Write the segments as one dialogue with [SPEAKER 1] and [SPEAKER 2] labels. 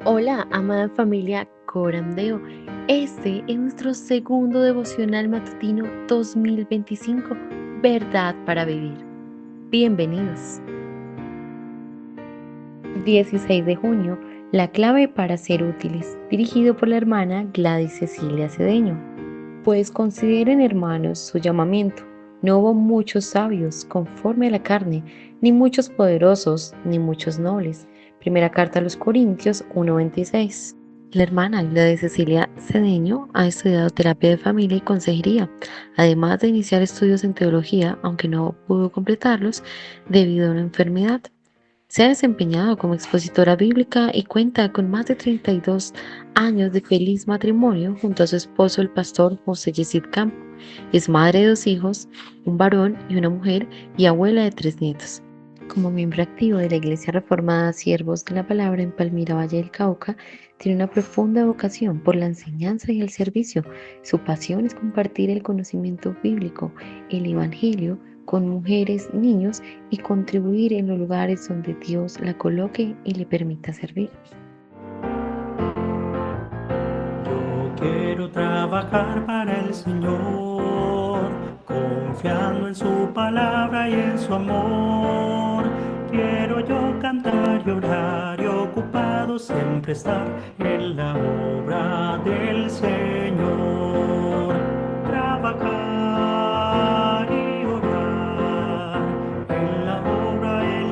[SPEAKER 1] Hola, amada familia Corandeo. Este es nuestro segundo devocional matutino 2025, Verdad para Vivir. Bienvenidos. 16 de junio, la clave para ser útiles, dirigido por la hermana Gladys Cecilia Cedeño. Pues consideren, hermanos, su llamamiento. No hubo muchos sabios conforme a la carne, ni muchos poderosos, ni muchos nobles. Primera carta a los Corintios 1:26. La hermana Gladys Cecilia Cedeño ha estudiado terapia de familia y consejería, además de iniciar estudios en teología, aunque no pudo completarlos debido a una enfermedad. Se ha desempeñado como expositora bíblica y cuenta con más de 32 años de feliz matrimonio junto a su esposo, el pastor José Yesid Campo. Es madre de 2 hijos, un varón y una mujer, y abuela de 3 nietos. Como miembro activo de la Iglesia Reformada Siervos de la Palabra en Palmira, Valle del Cauca, tiene una profunda vocación por la enseñanza y el servicio. Su pasión es compartir el conocimiento bíblico, el Evangelio, con mujeres, niños y contribuir en los lugares donde Dios la coloque y le permita servir.
[SPEAKER 2] Yo quiero trabajar para el Señor, confiando en su palabra y en su amor. Quiero yo cantar y orar y ocupado siempre estar en la obra del Señor. Trabajar y orar en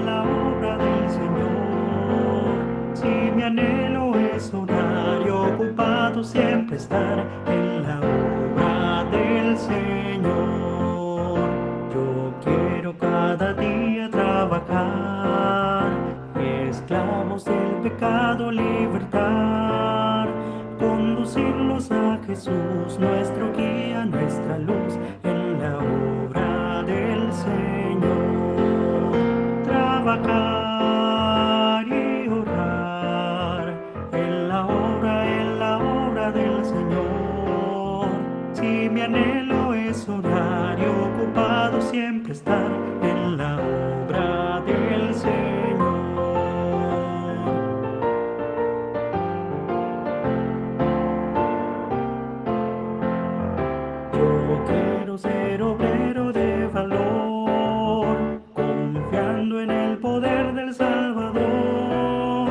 [SPEAKER 2] la obra del Señor. Si mi anhelo es orar y ocupado siempre estar en la obra del Señor. Yo quiero cada día trabajar, esclavos del pecado libertar, conducirlos a Jesús, nuestro guía, nuestra luz, en la obra del Señor. Trabajar y orar en la obra del Señor. Si mi anhelo es orar y ocupado siempre estar en la obra del Señor. Yo quiero ser obrero de valor, confiando en el poder del Salvador.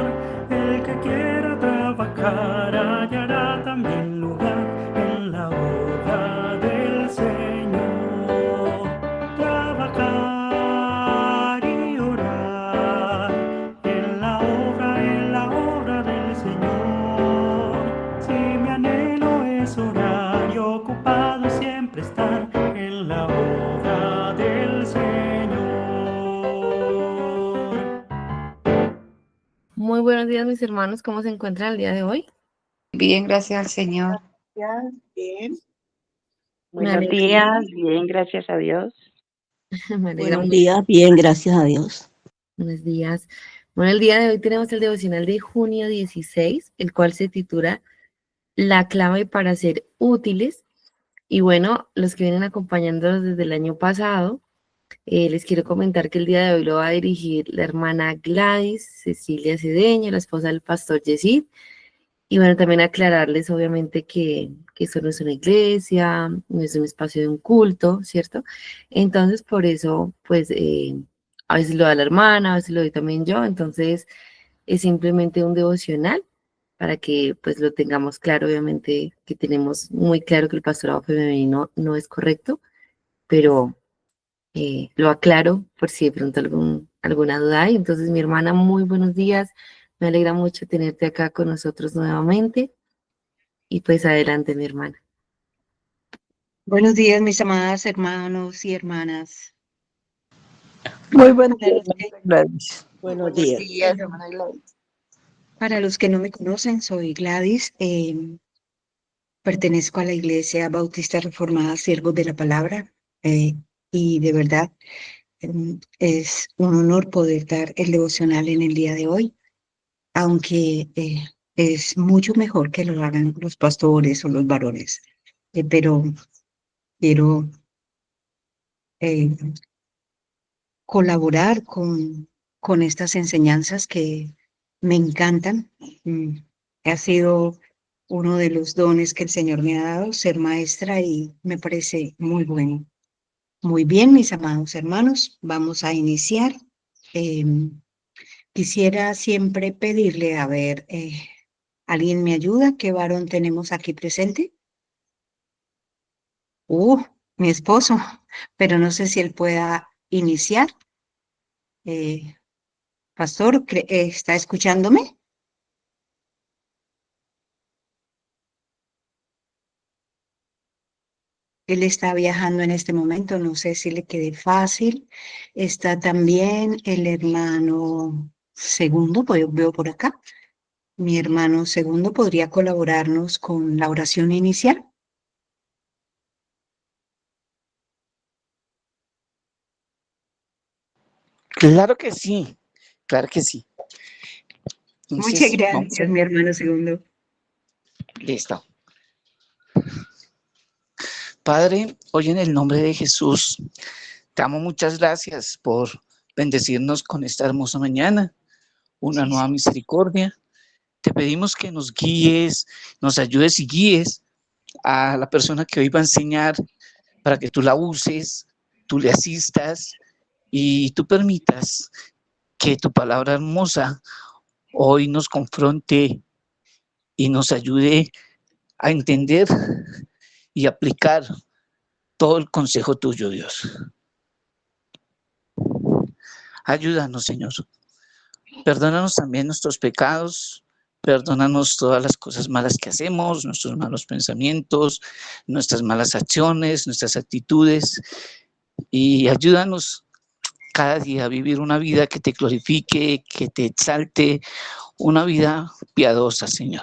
[SPEAKER 2] El que quiera trabajar hallará también lugar en la obra del Señor. Trabajar y orar en la obra del Señor. Si mi anhelo es orar y ocupado siempre estar en la obra del Señor.
[SPEAKER 1] Muy buenos días, mis hermanos. ¿Cómo se encuentran el día de hoy?
[SPEAKER 3] Bien, gracias al Señor.
[SPEAKER 4] Gracias, bien.
[SPEAKER 1] Me
[SPEAKER 5] Buenos
[SPEAKER 1] alegra,
[SPEAKER 5] días, bien, gracias a Dios.
[SPEAKER 1] me alegra
[SPEAKER 4] Buenos
[SPEAKER 1] mucho.
[SPEAKER 4] días, bien, gracias a Dios.
[SPEAKER 1] Buenos días. Bueno, el día de hoy tenemos el devocional de junio 16, el cual se titula La clave para ser útiles. Y bueno, los que vienen acompañándonos desde el año pasado, les quiero comentar que el día de hoy lo va a dirigir la hermana Gladys Cecilia Cedeño, la esposa del pastor Yesid. Y bueno, también aclararles obviamente que esto no es una iglesia, no es un espacio de un culto, ¿cierto? Entonces, por eso, pues, a veces lo da la hermana, a veces lo doy también yo. Entonces, es simplemente un devocional para que pues lo tengamos claro, obviamente que tenemos muy claro que el pastorado femenino no es correcto, pero lo aclaro por si de pronto alguna duda hay. Entonces, mi hermana, muy buenos días. Me alegra mucho tenerte acá con nosotros nuevamente. Y pues adelante, mi hermana.
[SPEAKER 3] Buenos días, mis amadas hermanos y hermanas.
[SPEAKER 6] Muy buen
[SPEAKER 3] Para
[SPEAKER 6] día,
[SPEAKER 3] los
[SPEAKER 6] hermanita
[SPEAKER 3] que,
[SPEAKER 6] Gladys.
[SPEAKER 4] Buenos
[SPEAKER 3] buenos
[SPEAKER 4] días.
[SPEAKER 3] días, hermana Gladys. Para los que no me conocen, soy Gladys. Pertenezco a la Iglesia Bautista Reformada Siervos de la Palabra. Y de verdad, es un honor poder dar el devocional en el día de hoy, aunque es mucho mejor que lo hagan los pastores o los varones. Pero quiero eh, colaborar con estas enseñanzas que me encantan. Ha sido uno de los dones que el Señor me ha dado, ser maestra, y me parece muy bueno. Muy bien, mis amados hermanos, vamos a iniciar. Quisiera siempre pedirle, a ver, ¿alguien me ayuda? ¿Qué varón tenemos aquí presente? Mi esposo, pero no sé si él pueda iniciar. Eh, Pastor, ¿está escuchándome? Él está viajando en este momento, no sé si le quede fácil. Está también el hermano segundo, pues veo por acá. Mi hermano segundo podría colaborarnos con la oración inicial.
[SPEAKER 6] Claro que sí, claro que sí.
[SPEAKER 3] Muchas
[SPEAKER 6] Entonces, vamos a...
[SPEAKER 3] gracias, mi hermano segundo.
[SPEAKER 6] Listo. Padre, hoy en el nombre de Jesús, te damos muchas gracias por bendecirnos con esta hermosa mañana, una
[SPEAKER 3] Sí,
[SPEAKER 6] nueva
[SPEAKER 3] sí.
[SPEAKER 6] misericordia. Te pedimos que nos guíes, nos ayudes y guíes a la persona que hoy va a enseñar para que tú la uses, tú le asistas y tú permitas que tu palabra hermosa hoy nos confronte y nos ayude a entender y aplicar todo el consejo tuyo, Dios. Ayúdanos, Señor. Perdónanos también nuestros pecados, perdónanos todas las cosas malas que hacemos, nuestros malos pensamientos, nuestras malas acciones, nuestras actitudes, y ayúdanos cada día a vivir una vida que te glorifique, que te exalte, una vida piadosa, Señor.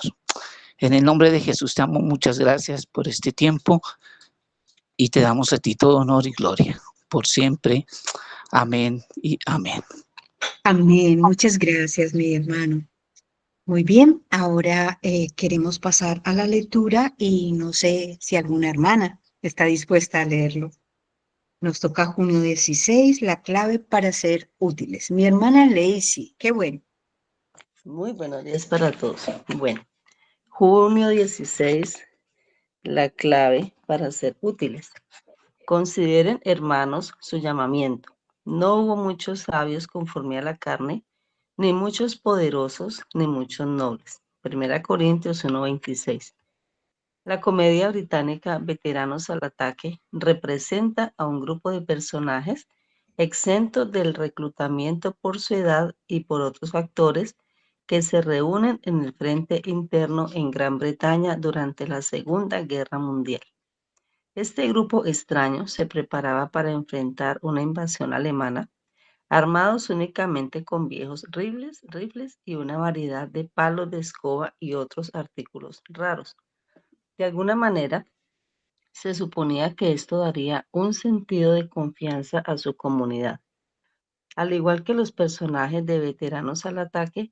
[SPEAKER 6] En el nombre de Jesús te amo, muchas gracias por este tiempo y te damos a ti todo honor y gloria por siempre. Amén y amén.
[SPEAKER 3] Amén. Muchas gracias, mi hermano. Muy bien, ahora queremos pasar a la lectura y no sé si alguna hermana está dispuesta a leerlo. Nos toca junio 16, la clave para ser útiles. Mi hermana Lacey, qué bueno.
[SPEAKER 4] Muy buenos días para todos. Bueno, junio 16, la clave para ser útiles. Consideren, hermanos, su llamamiento. No hubo muchos sabios conforme a la carne, ni muchos poderosos, ni muchos nobles. 1 Corintios 1:26. La comedia británica Veteranos al Ataque representa a un grupo de personajes exentos del reclutamiento por su edad y por otros factores que se reúnen en el frente interno en Gran Bretaña durante la Segunda Guerra Mundial. Este grupo extraño se preparaba para enfrentar una invasión alemana, armados únicamente con viejos rifles y una variedad de palos de escoba y otros artículos raros. De alguna manera, se suponía que esto daría un sentido de confianza a su comunidad. Al igual que los personajes de Veteranos al Ataque,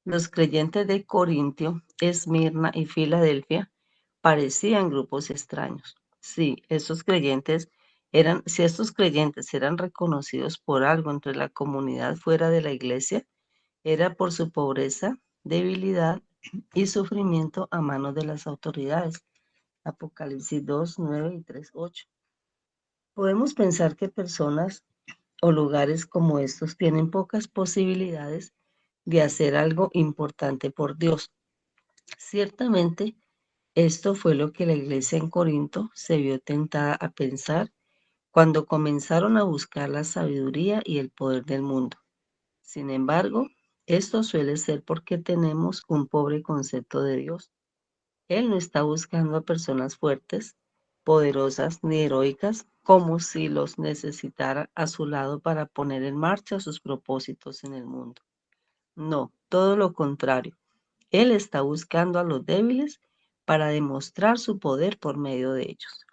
[SPEAKER 4] los creyentes de Corintio, Esmirna y Filadelfia parecían grupos extraños. Si estos creyentes eran reconocidos por algo entre la comunidad fuera de la iglesia, era por su pobreza, debilidad y sufrimiento a manos de las autoridades. Apocalipsis 2:9 y 3:8. Podemos pensar que personas o lugares como estos tienen pocas posibilidades de hacer algo importante por Dios. Ciertamente, esto fue lo que la iglesia en Corinto se vio tentada a pensar cuando comenzaron a buscar la sabiduría y el poder del mundo. Sin embargo, esto suele ser porque tenemos un pobre concepto de Dios. Él no está buscando a personas fuertes, poderosas ni heroicas como si los necesitara a su lado para poner en marcha sus propósitos en el mundo. No, todo lo contrario. Él está buscando a los débiles para demostrar su poder por medio de ellos.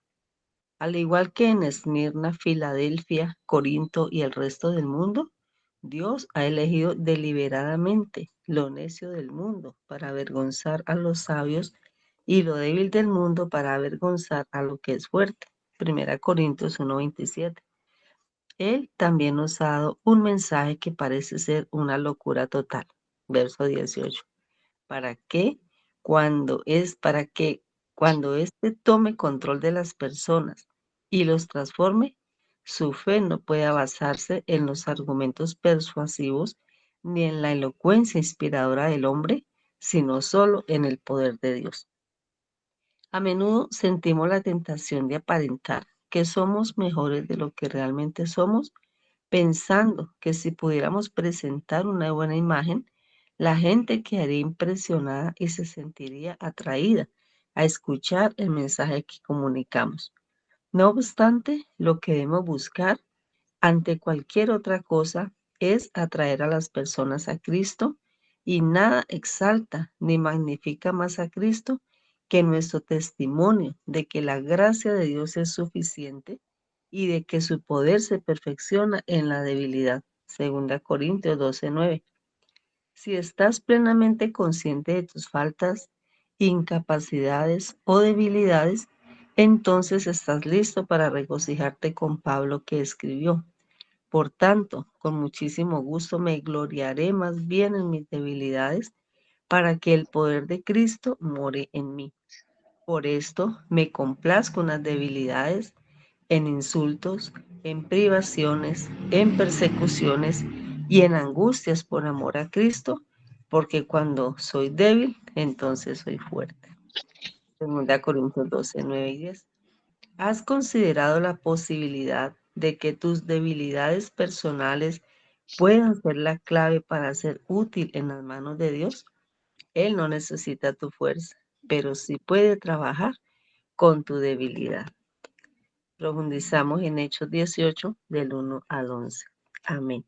[SPEAKER 4] Al igual que en Esmirna, Filadelfia, Corinto y el resto del mundo, Dios ha elegido deliberadamente lo necio del mundo para avergonzar a los sabios y lo débil del mundo para avergonzar a lo que es fuerte. 1 Corintios 1:27. Él también nos ha dado un mensaje que parece ser una locura total. Verso 18. ¿Para qué? para que cuando éste tome control de las personas y los transforme, su fe no pueda basarse en los argumentos persuasivos ni en la elocuencia inspiradora del hombre, sino solo en el poder de Dios. A menudo sentimos la tentación de aparentar que somos mejores de lo que realmente somos, pensando que si pudiéramos presentar una buena imagen, la gente quedaría impresionada y se sentiría atraída a escuchar el mensaje que comunicamos. No obstante, lo que debemos buscar ante cualquier otra cosa es atraer a las personas a Cristo, y nada exalta ni magnifica más a Cristo que nuestro testimonio de que la gracia de Dios es suficiente y de que su poder se perfecciona en la debilidad. 2 Corintios 12:9. Si estás plenamente consciente de tus faltas, incapacidades o debilidades, entonces estás listo para regocijarte con Pablo, que escribió: por tanto, con muchísimo gusto me gloriaré más bien en mis debilidades, para que el poder de Cristo more en mí. Por esto me complazco en las debilidades, en insultos, en privaciones, en persecuciones y en angustias por amor a Cristo, porque cuando soy débil, entonces soy fuerte. 2 Corintios 12:9 y 10. ¿Has considerado la posibilidad de que tus debilidades personales puedan ser la clave para ser útil en las manos de Dios? Él no necesita tu fuerza, pero sí puede trabajar con tu debilidad. Profundizamos en Hechos 18, del 1 al 11. Amén.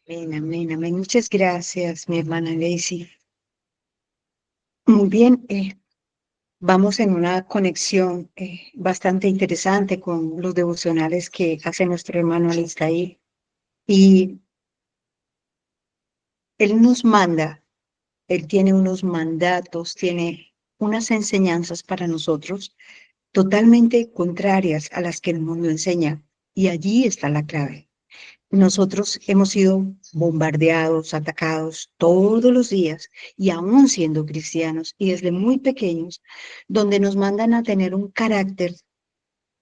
[SPEAKER 3] Amén, amén, amén. Muchas gracias, mi hermana Daisy. Muy bien, vamos en una conexión bastante interesante con los devocionales que hace nuestro hermano Alistair. Y él nos manda, él tiene unos mandatos, tiene unas enseñanzas para nosotros totalmente contrarias a las que el mundo enseña. Y allí está la clave. Nosotros hemos sido bombardeados, atacados todos los días, y aún siendo cristianos y desde muy pequeños, donde nos mandan a tener un carácter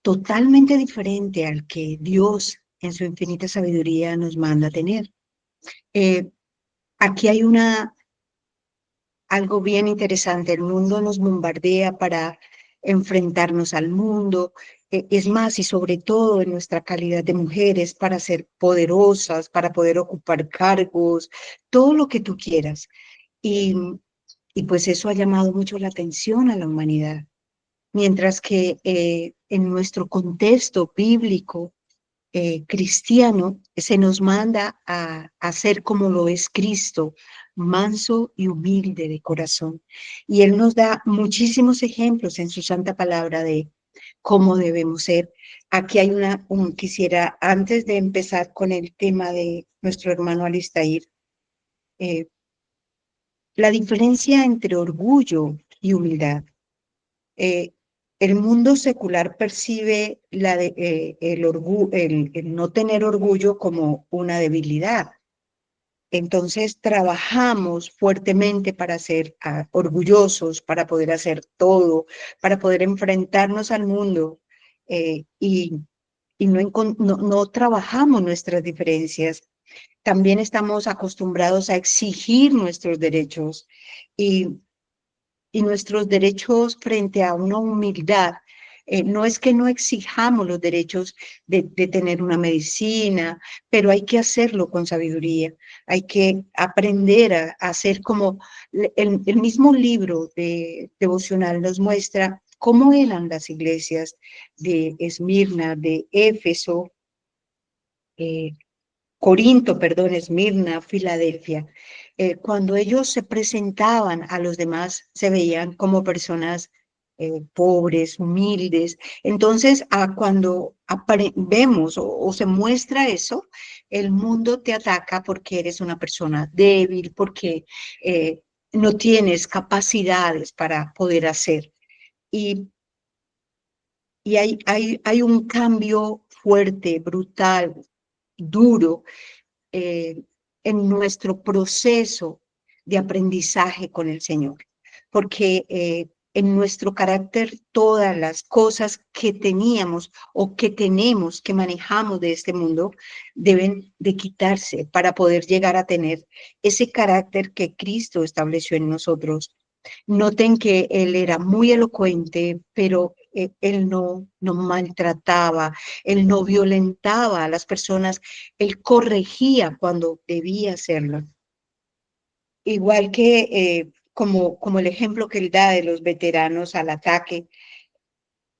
[SPEAKER 3] totalmente diferente al que Dios en su infinita sabiduría nos manda a tener. Aquí hay algo bien interesante. El mundo nos bombardea para enfrentarnos al mundo. Es más, y sobre todo en nuestra calidad de mujeres, para ser poderosas, para poder ocupar cargos, todo lo que tú quieras. Y, y pues eso ha llamado mucho la atención a la humanidad. Mientras que en nuestro contexto bíblico, cristiano, se nos manda a ser como lo es Cristo, manso y humilde de corazón. Y Él nos da muchísimos ejemplos en su santa palabra de cómo debemos ser. Aquí hay quisiera, antes de empezar con el tema de nuestro hermano Alistair, la diferencia entre orgullo y humildad. Eh, el mundo secular percibe el no tener orgullo como una debilidad. Entonces trabajamos fuertemente para ser orgullosos, para poder hacer todo, para poder enfrentarnos al mundo, y no trabajamos nuestras diferencias. También estamos acostumbrados a exigir nuestros derechos y nuestros derechos frente a una humildad. No es que no exijamos los derechos de tener una medicina, pero hay que hacerlo con sabiduría. Hay que aprender a hacer como el mismo libro de devocional nos muestra cómo eran las iglesias de Esmirna, de Éfeso, Corinto, perdón, Esmirna, Filadelfia. Cuando ellos se presentaban a los demás, se veían como personas pobres, humildes. Entonces, cuando vemos o se muestra eso, el mundo te ataca porque eres una persona débil, porque no tienes capacidades para poder hacer. Y hay un cambio fuerte, brutal, duro, en nuestro proceso de aprendizaje con el Señor. porque en nuestro carácter todas las cosas que teníamos o que tenemos, que manejamos de este mundo, deben de quitarse para poder llegar a tener ese carácter que Cristo estableció en nosotros. Noten que él era muy elocuente, pero él no maltrataba, él no violentaba a las personas, él corregía cuando debía hacerlo. Igual que como el ejemplo que él da de los veteranos al ataque,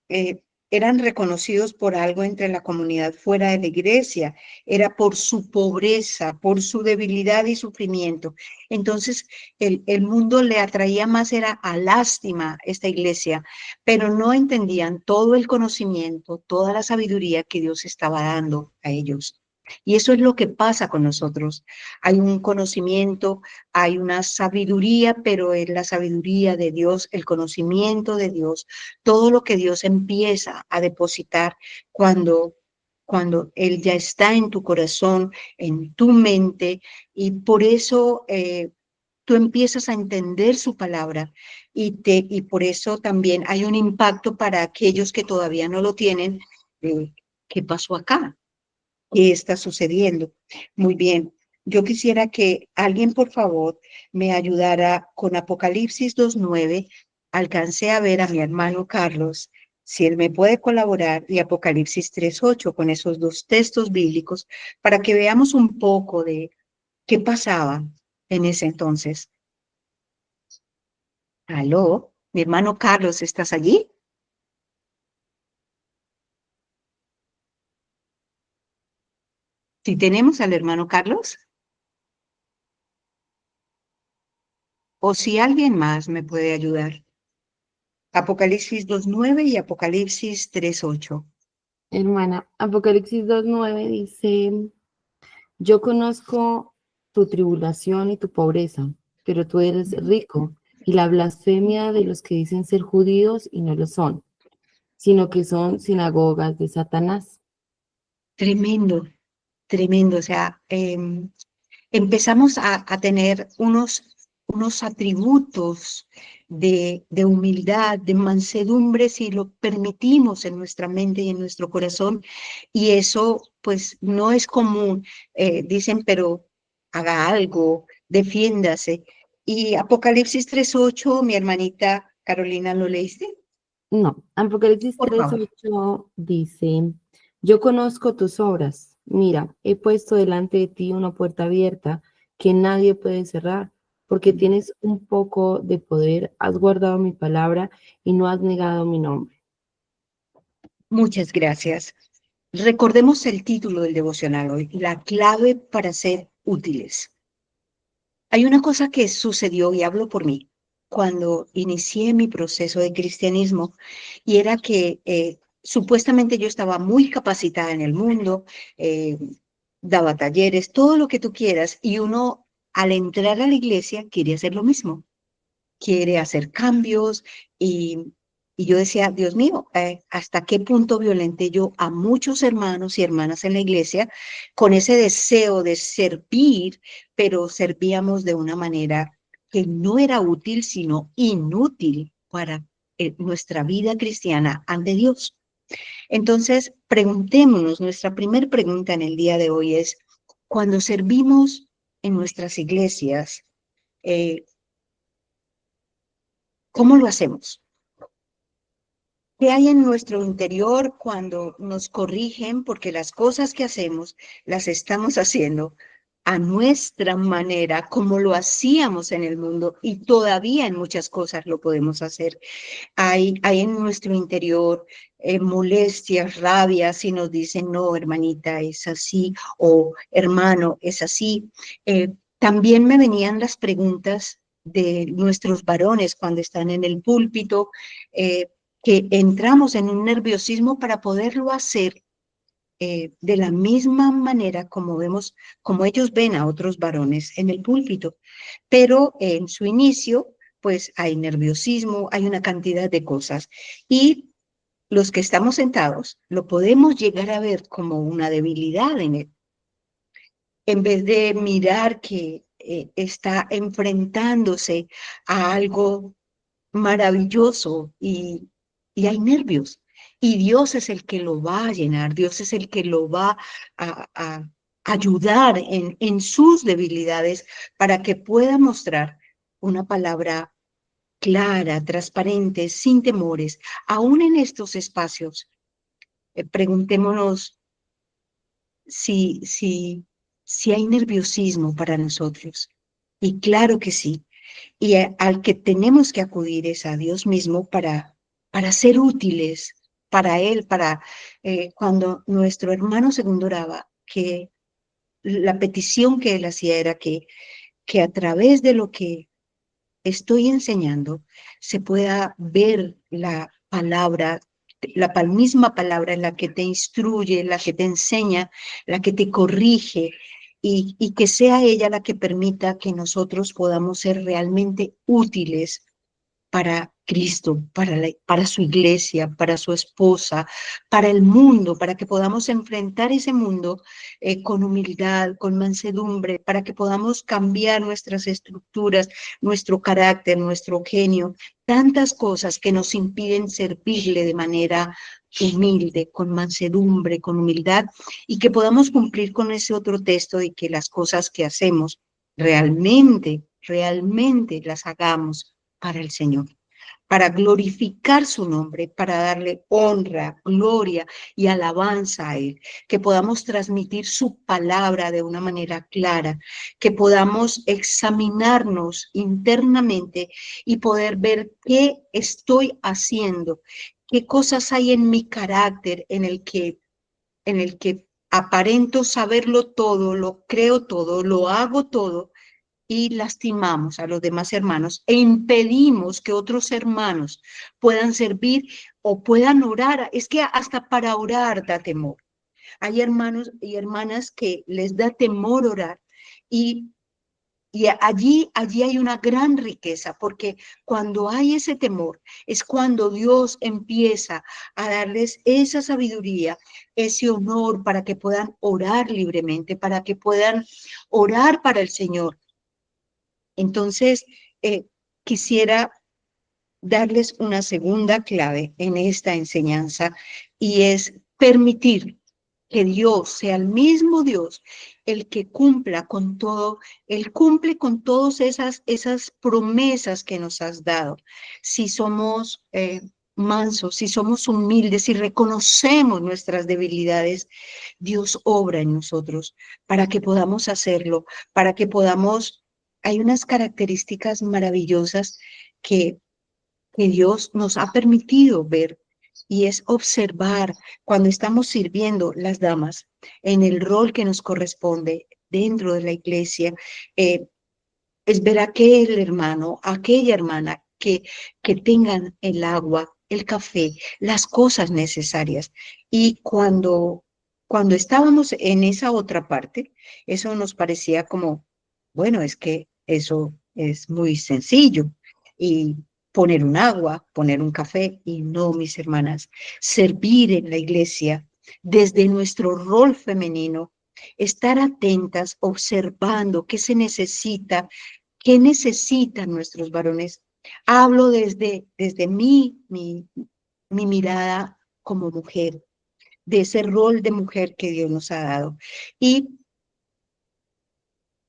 [SPEAKER 3] eh, eran reconocidos por algo entre la comunidad fuera de la iglesia, era por su pobreza, por su debilidad y sufrimiento. Entonces, el mundo le atraía más, era a lástima esta iglesia, pero no entendían todo el conocimiento, toda la sabiduría que Dios estaba dando a ellos. Y eso es lo que pasa con nosotros. Hay un conocimiento, hay una sabiduría, pero es la sabiduría de Dios, el conocimiento de Dios, todo lo que Dios empieza a depositar cuando Él ya está en tu corazón, en tu mente, y por eso tú empiezas a entender su palabra y por eso también hay un impacto para aquellos que todavía no lo tienen. ¿Qué pasó acá? ¿Qué está sucediendo? Muy bien. Yo quisiera que alguien, por favor, me ayudara con Apocalipsis 2:9. Alcancé a ver a mi hermano Carlos, si él me puede colaborar, y Apocalipsis 3:8 con esos dos textos bíblicos, para que veamos un poco de qué pasaba en ese entonces. ¿Aló? Mi hermano Carlos, ¿estás allí? ¿Sí tenemos al hermano Carlos? ¿O si alguien más me puede ayudar? Apocalipsis 2:9 y Apocalipsis 3:8.
[SPEAKER 7] Hermana, Apocalipsis 2:9 dice, yo conozco tu tribulación y tu pobreza, pero tú eres rico, y la blasfemia de los que dicen ser judíos y no lo son, sino que son sinagogas de Satanás.
[SPEAKER 3] Tremendo, tremendo. O sea, empezamos a tener unos atributos de humildad, de mansedumbre, si lo permitimos en nuestra mente y en nuestro corazón. Y eso, pues, no es común. Dicen, pero haga algo, defiéndase. Y Apocalipsis 3:8, mi hermanita Carolina, ¿lo leíste?
[SPEAKER 7] No, Apocalipsis
[SPEAKER 3] Por favor.
[SPEAKER 7] 3:8 dice, yo conozco tus obras. Mira, he puesto delante de ti una puerta abierta que nadie puede cerrar, porque tienes un poco de poder, has guardado mi palabra y no has negado mi nombre.
[SPEAKER 3] Muchas gracias. Recordemos el título del devocional hoy, la clave para ser útiles. Hay una cosa que sucedió, y hablo por mí, cuando inicié mi proceso de cristianismo, y era que supuestamente yo estaba muy capacitada en el mundo, eh, daba talleres, todo lo que tú quieras, y uno al entrar a la iglesia quiere hacer lo mismo, quiere hacer cambios y yo decía, Dios mío, ¿hasta qué punto violenté yo a muchos hermanos y hermanas en la iglesia con ese deseo de servir, pero servíamos de una manera que no era útil, sino inútil para nuestra vida cristiana ante Dios? Entonces, preguntémonos, nuestra primera pregunta en el día de hoy es, cuando servimos en nuestras iglesias, eh, ¿cómo lo hacemos? ¿Qué hay en nuestro interior cuando nos corrigen? Porque las cosas que hacemos las estamos haciendo a nuestra manera, como lo hacíamos en el mundo, y todavía en muchas cosas lo podemos hacer. Hay en nuestro interior molestias, rabias, y nos dicen, no, hermanita, es así, o hermano, es así. También me venían las preguntas de nuestros varones cuando están en el púlpito, que entramos en un nerviosismo para poderlo hacer de la misma manera como vemos, como ellos ven a otros varones en el púlpito. Pero en su inicio, pues hay nerviosismo, hay una cantidad de cosas. Y los que estamos sentados lo podemos llegar a ver como una debilidad en él, en vez de mirar que está enfrentándose a algo maravilloso y hay nervios. Y Dios es el que lo va a llenar, Dios es el que lo va a ayudar en sus debilidades para que pueda mostrar una palabra clara, transparente, sin temores. Aún en estos espacios, preguntémonos si hay nerviosismo para nosotros. Y claro que sí. Y al que tenemos que acudir es a Dios mismo para ser útiles para Él, cuando nuestro hermano segundo oraba, que la petición que él hacía era que a través de lo que estoy enseñando se pueda ver la misma palabra en la que te instruye, la que te enseña, la que te corrige, y que sea ella la que permita que nosotros podamos ser realmente útiles para Cristo, para su iglesia, para su esposa, para el mundo, para que podamos enfrentar ese mundo con humildad, con mansedumbre, para que podamos cambiar nuestras estructuras, nuestro carácter, nuestro genio, tantas cosas que nos impiden servirle de manera humilde, con mansedumbre, con humildad, y que podamos cumplir con ese otro texto de que las cosas que hacemos realmente las hagamos para el Señor, para glorificar su nombre, para darle honra, gloria y alabanza a Él, que podamos transmitir su palabra de una manera clara, que podamos examinarnos internamente y poder ver qué estoy haciendo, qué cosas hay en mi carácter en el que aparento saberlo todo, lo creo todo, lo hago todo, y lastimamos a los demás hermanos e impedimos que otros hermanos puedan servir o puedan orar. Es que hasta para orar da temor. Hay hermanos y hermanas que les da temor orar, y allí hay una gran riqueza, porque cuando hay ese temor es cuando Dios empieza a darles esa sabiduría, ese honor para que puedan orar libremente, para que puedan orar para el Señor. Entonces, quisiera darles una segunda clave en esta enseñanza, y es permitir que Dios sea el mismo Dios el que cumpla con todo, Él cumple con todas esas promesas que nos has dado. Si somos mansos, si somos humildes, si reconocemos nuestras debilidades, Dios obra en nosotros para que podamos hacerlo, para que podamos. Hay unas características maravillosas que Dios nos ha permitido ver, y es observar cuando estamos sirviendo las damas en el rol que nos corresponde dentro de la iglesia, es ver a aquel hermano, aquella hermana que tengan el agua, el café, las cosas necesarias. Y cuando estábamos en esa otra parte, eso nos parecía como, bueno, es que eso es muy sencillo. Y poner un agua, poner un café, y no, mis hermanas, servir en la iglesia desde nuestro rol femenino, estar atentas, observando qué se necesita, qué necesitan nuestros varones. Hablo desde mi mirada como mujer, de ese rol de mujer que Dios nos ha dado. Y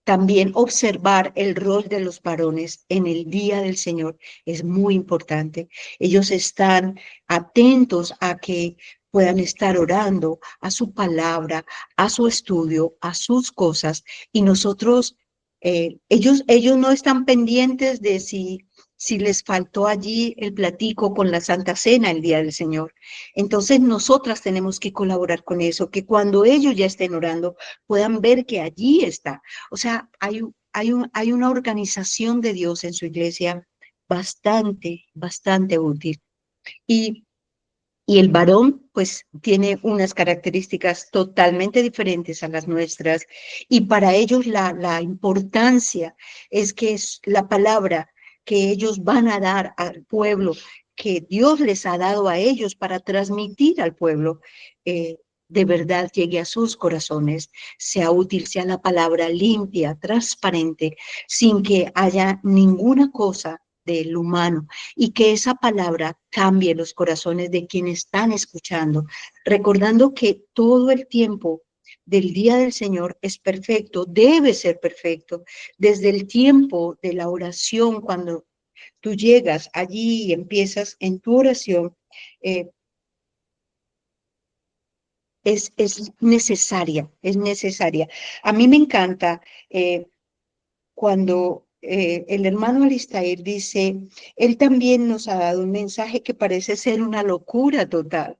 [SPEAKER 3] también observar el rol de los varones en el día del Señor es muy importante. Ellos están atentos a que puedan estar orando a su palabra, a su estudio, a sus cosas, y nosotros, ellos no están pendientes de si les faltó allí el platico con la Santa Cena el día del Señor. Entonces nosotras tenemos que colaborar con eso, que cuando ellos ya estén orando puedan ver que allí está. O sea, hay una organización de Dios en su iglesia bastante útil. Y el varón, pues, tiene unas características totalmente diferentes a las nuestras, y para ellos la importancia es que es la palabra que ellos van a dar al pueblo, que Dios les ha dado a ellos para transmitir al pueblo, de verdad llegue a sus corazones, sea útil, sea la palabra limpia, transparente, sin que haya ninguna cosa del humano y que esa palabra cambie los corazones de quienes están escuchando, recordando que todo el tiempo del día del Señor es perfecto, debe ser perfecto, desde el tiempo de la oración, cuando tú llegas allí y empiezas en tu oración, es necesaria, es necesaria. A mí me encanta cuando el hermano Alistair dice, él también nos ha dado un mensaje que parece ser una locura total.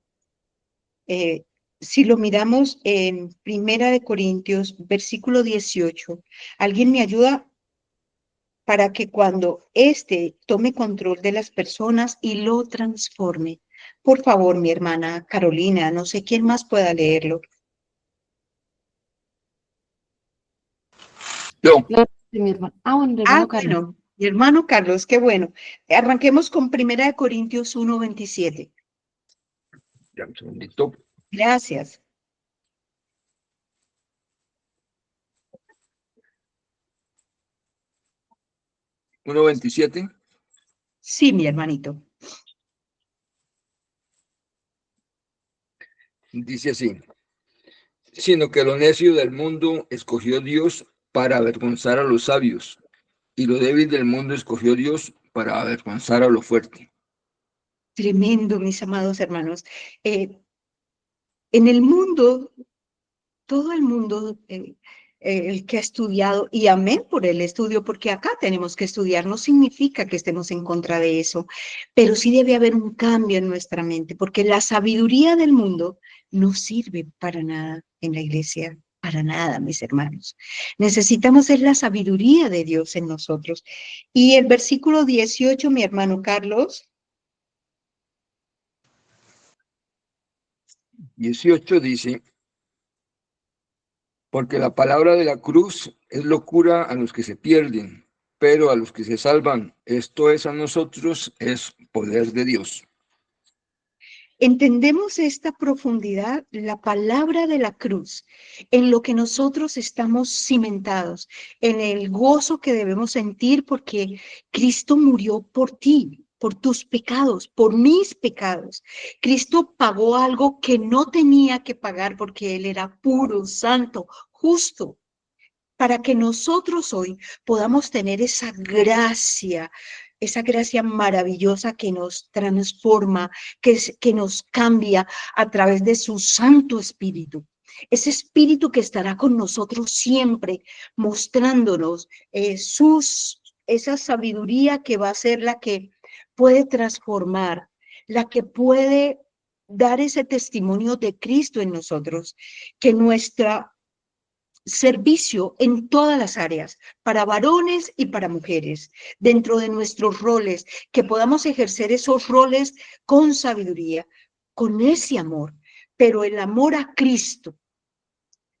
[SPEAKER 3] Si lo miramos en Primera de Corintios, versículo 18, ¿alguien me ayuda para que cuando éste tome control de las personas y lo transforme? Por favor, mi hermana Carolina, no sé quién más pueda leerlo.
[SPEAKER 8] Yo,
[SPEAKER 7] Claro, sí, mi hermano. Ah, bueno, mi hermano Carlos.
[SPEAKER 3] Bueno, mi hermano Carlos, qué bueno. Arranquemos con Primera de Corintios 1:27.
[SPEAKER 8] ya un segundito.
[SPEAKER 3] Gracias.
[SPEAKER 8] Uno 27.
[SPEAKER 3] Sí, mi hermanito.
[SPEAKER 8] Dice así: sino que lo necio del mundo escogió Dios para avergonzar a los sabios, y lo débil del mundo escogió Dios para avergonzar a lo fuerte.
[SPEAKER 3] Tremendo, mis amados hermanos. En el mundo, todo el mundo, el que ha estudiado, y amén por el estudio, porque acá tenemos que estudiar, no significa que estemos en contra de eso, pero sí debe haber un cambio en nuestra mente, porque la sabiduría del mundo no sirve para nada en la iglesia, para nada, mis hermanos. Necesitamos es la sabiduría de Dios en nosotros. Y el versículo 18, mi hermano Carlos.
[SPEAKER 8] 18 dice: porque la palabra de la cruz es locura a los que se pierden, pero a los que se salvan, esto es a nosotros, es poder de Dios.
[SPEAKER 3] Entendemos esta profundidad, la palabra de la cruz, en lo que nosotros estamos cimentados, en el gozo que debemos sentir porque Cristo murió por ti, por tus pecados, por mis pecados. Cristo pagó algo que no tenía que pagar porque Él era puro, santo, justo, para que nosotros hoy podamos tener esa gracia maravillosa que nos transforma, que nos cambia a través de su Santo Espíritu. Ese Espíritu que estará con nosotros siempre, mostrándonos esa sabiduría que va a ser la que puede transformar, la que puede dar ese testimonio de Cristo en nosotros, que nuestra servicio en todas las áreas, para varones y para mujeres, dentro de nuestros roles, que podamos ejercer esos roles con sabiduría, con ese amor, pero el amor a Cristo,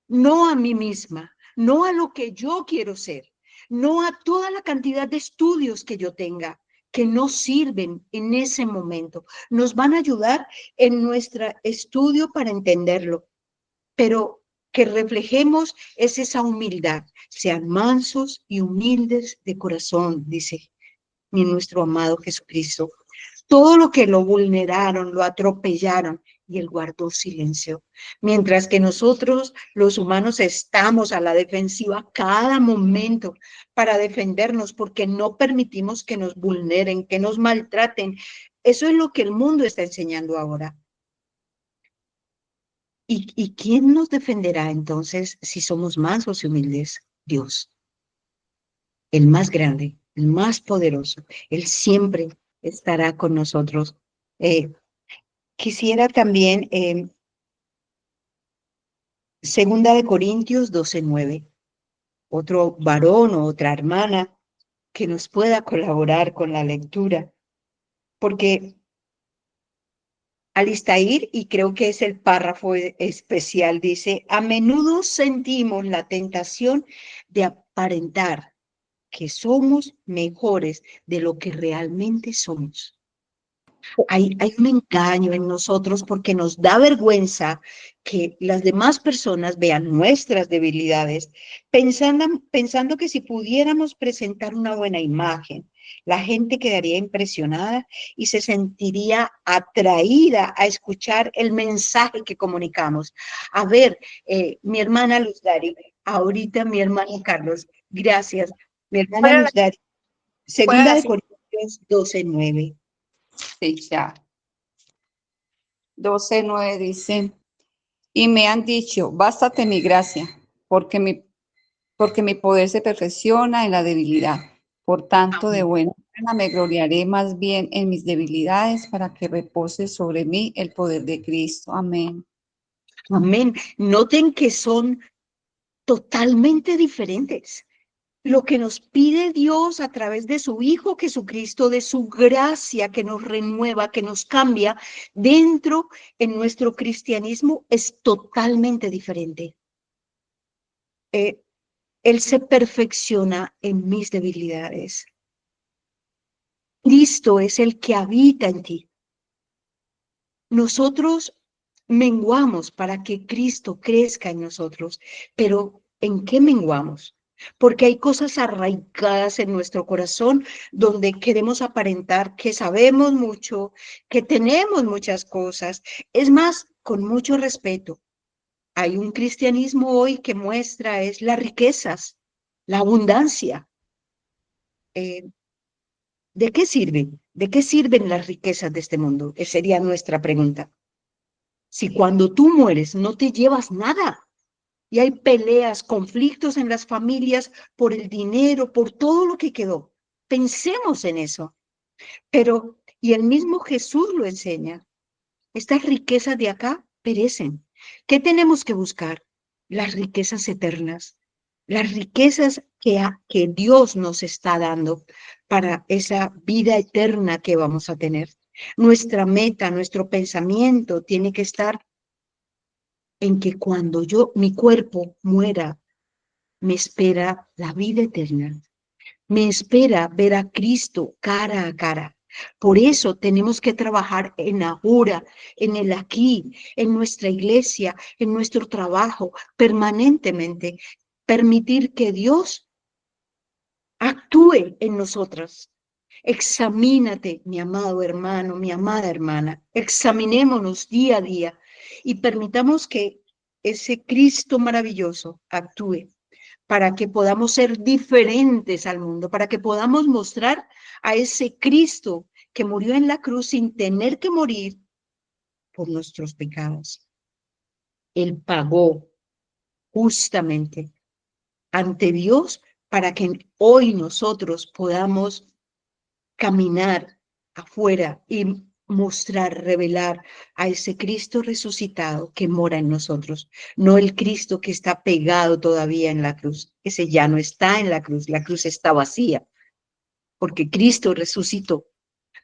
[SPEAKER 3] no a mí misma, no a lo que yo quiero ser, no a toda la cantidad de estudios que yo tenga, que no sirven en ese momento, nos van a ayudar en nuestro estudio para entenderlo, pero que reflejemos es esa humildad. Sean mansos y humildes de corazón, dice nuestro amado Jesucristo. Todo lo que lo vulneraron, lo atropellaron, y él guardó silencio. Mientras que nosotros, los humanos, estamos a la defensiva cada momento para defendernos, porque no permitimos que nos vulneren, que nos maltraten. Eso es lo que el mundo está enseñando ahora. ¿Y quién nos defenderá entonces si somos mansos y humildes? Dios, el más grande, el más poderoso. Él siempre estará con nosotros. Quisiera también, Segunda de Corintios 12:9, otro varón o otra hermana que nos pueda colaborar con la lectura, porque Alistair, y creo que es el párrafo especial, dice: a menudo sentimos la tentación de aparentar que somos mejores de lo que realmente somos. Hay un engaño en nosotros porque nos da vergüenza que las demás personas vean nuestras debilidades, pensando que si pudiéramos presentar una buena imagen, La gente quedaría impresionada y se sentiría atraída a escuchar el mensaje que comunicamos. A ver, mi hermana Luz Dari, ahorita mi hermano Carlos, gracias. Mi hermana Luz Dari, segunda de Corintios 12:9.
[SPEAKER 9] Sí, ya. 12:9 dice, y me han dicho, bástate mi gracia, porque mi poder se perfecciona en la debilidad. Por tanto, de buena gana me gloriaré más bien en mis debilidades para que repose sobre mí el poder de Cristo. Amén.
[SPEAKER 3] Amén. Noten que son totalmente diferentes. Lo que nos pide Dios a través de su Hijo Jesucristo, de su gracia que nos renueva, que nos cambia dentro en nuestro cristianismo, es totalmente diferente. Él se perfecciona en mis debilidades. Cristo es el que habita en ti. Nosotros menguamos para que Cristo crezca en nosotros, pero ¿en qué menguamos? Porque hay cosas arraigadas en nuestro corazón donde queremos aparentar que sabemos mucho, que tenemos muchas cosas. Es más, con mucho respeto, hay un cristianismo hoy que muestra es las riquezas, la abundancia. ¿De qué sirven? ¿De qué sirven las riquezas de este mundo? Esa sería nuestra pregunta. Si cuando tú mueres no te llevas nada y hay peleas, conflictos en las familias por el dinero, por todo lo que quedó, pensemos en eso. Pero, y el mismo Jesús lo enseña, estas riquezas de acá perecen. ¿Qué tenemos que buscar? Las riquezas eternas, las riquezas que Dios nos está dando para esa vida eterna que vamos a tener. Nuestra meta, nuestro pensamiento tiene que estar en que cuando mi cuerpo muera, me espera la vida eterna. Me espera ver a Cristo cara a cara. Por eso tenemos que trabajar en ahora, en el aquí, en nuestra iglesia, en nuestro trabajo, permanentemente. Permitir que Dios actúe en nosotras. Examínate, mi amado hermano, mi amada hermana. Examinémonos día a día y permitamos que ese Cristo maravilloso actúe para que podamos ser diferentes al mundo, para que podamos mostrar a ese Cristo que murió en la cruz sin tener que morir por nuestros pecados. Él pagó justamente ante Dios para que hoy nosotros podamos caminar afuera y mostrar, revelar a ese Cristo resucitado que mora en nosotros, no el Cristo que está pegado todavía en la cruz. Ese ya no está en la cruz está vacía, porque Cristo resucitó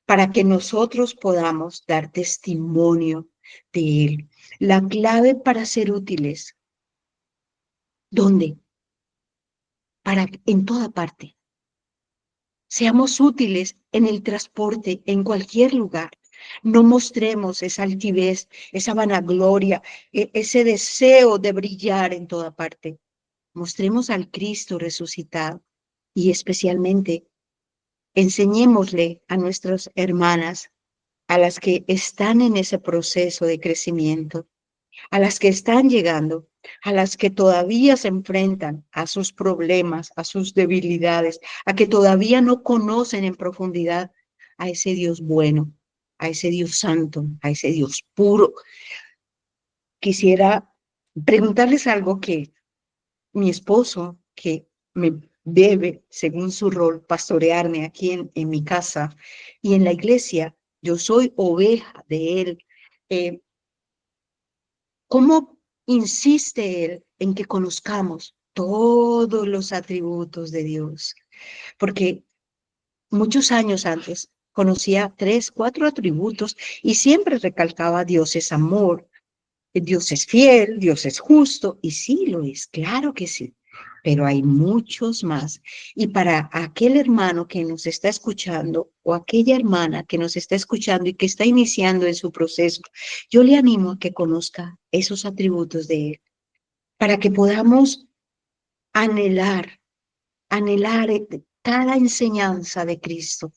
[SPEAKER 3] para que nosotros podamos dar testimonio de Él. La clave para ser útiles, ¿dónde? En toda parte. Seamos útiles en el transporte, en cualquier lugar. No mostremos esa altivez, esa vanagloria, ese deseo de brillar en toda parte. Mostremos al Cristo resucitado y especialmente enseñémosle a nuestras hermanas, a las que están en ese proceso de crecimiento, a las que están llegando, a las que todavía se enfrentan a sus problemas, a sus debilidades, a que todavía no conocen en profundidad a ese Dios bueno, a ese Dios santo, a ese Dios puro. Quisiera preguntarles algo que mi esposo, que me debe, según su rol, pastorearme aquí en mi casa y en la iglesia, yo soy oveja de él. ¿Cómo insiste él en que conozcamos todos los atributos de Dios? Porque muchos años antes conocía 3, 4 atributos y siempre recalcaba Dios es amor, Dios es fiel, Dios es justo, y sí lo es, claro que sí, pero hay muchos más. Y para aquel hermano que nos está escuchando o aquella hermana que nos está escuchando y que está iniciando en su proceso, yo le animo a que conozca esos atributos de Él, para que podamos anhelar cada enseñanza de Cristo.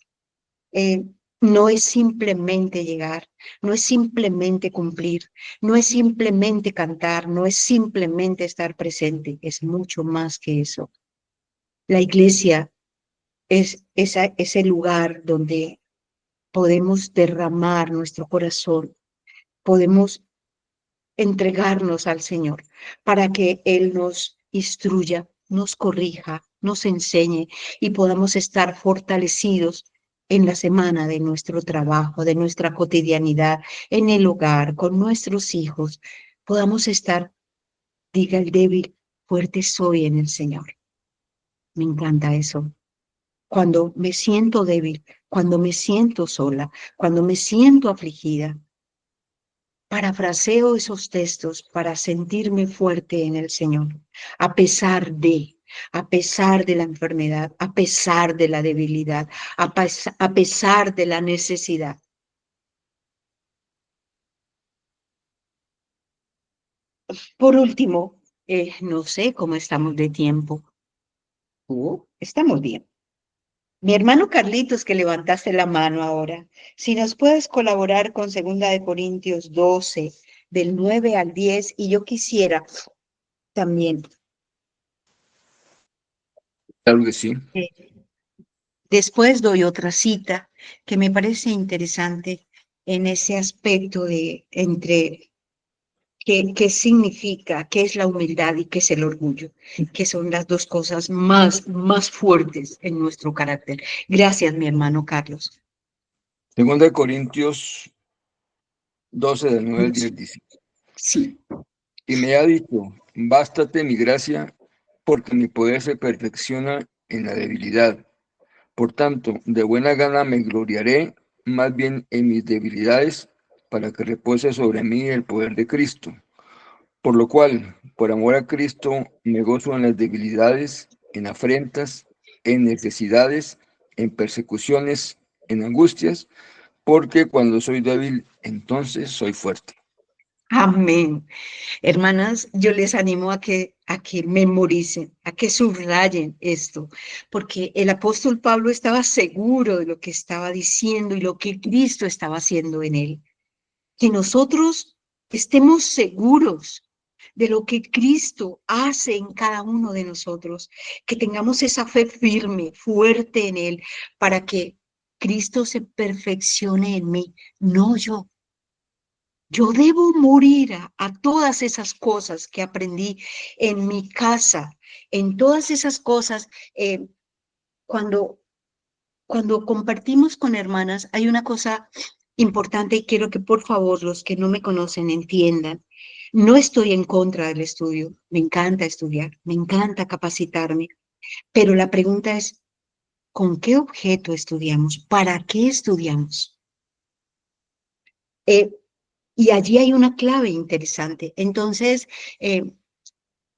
[SPEAKER 3] No es simplemente llegar, no es simplemente cumplir, no es simplemente cantar, no es simplemente estar presente, es mucho más que eso. La iglesia es ese lugar donde podemos derramar nuestro corazón, podemos entregarnos al Señor para que Él nos instruya, nos corrija, nos enseñe y podamos estar fortalecidos en la semana de nuestro trabajo, de nuestra cotidianidad, en el hogar, con nuestros hijos. Podamos estar, diga el débil, fuerte soy en el Señor. Me encanta eso. Cuando me siento débil, cuando me siento sola, cuando me siento afligida, parafraseo esos textos para sentirme fuerte en el Señor, a pesar de la enfermedad, a pesar de la debilidad, a pesar de la necesidad. Por último, no sé cómo estamos de tiempo. Estamos bien. Mi hermano Carlitos, que levantaste la mano ahora, si nos puedes colaborar con 2 Corintios 12, del 9 al 10, y yo quisiera también.
[SPEAKER 8] Claro que sí.
[SPEAKER 3] Después doy otra cita que me parece interesante en ese aspecto de entre qué significa, qué es la humildad y qué es el orgullo, que son las dos cosas más fuertes en nuestro carácter. Gracias, mi hermano Carlos.
[SPEAKER 8] 2 Corintios 12, del 9 al 10 dice:
[SPEAKER 3] Sí.
[SPEAKER 8] Y me ha dicho, bástate mi gracia, porque mi poder se perfecciona en la debilidad. Por tanto, de buena gana me gloriaré más bien en mis debilidades, para que repose sobre mí el poder de Cristo. Por lo cual, por amor a Cristo, me gozo en las debilidades, en afrentas, en necesidades, en persecuciones, en angustias, porque cuando soy débil, entonces soy fuerte.
[SPEAKER 3] Amén. Hermanas, yo les animo a que memoricen, a que subrayen esto, porque el apóstol Pablo estaba seguro de lo que estaba diciendo y lo que Cristo estaba haciendo en él. Que nosotros estemos seguros de lo que Cristo hace en cada uno de nosotros, que tengamos esa fe firme, fuerte en Él, para que Cristo se perfeccione en mí, no yo. Yo debo morir a todas esas cosas que aprendí en mi casa, en todas esas cosas. Cuando, cuando compartimos con hermanas, hay una cosa importante y quiero que por favor los que no me conocen entiendan. No estoy en contra del estudio, me encanta estudiar, me encanta capacitarme, pero la pregunta es, ¿con qué objeto estudiamos? ¿Para qué estudiamos? Y allí hay una clave interesante. Entonces,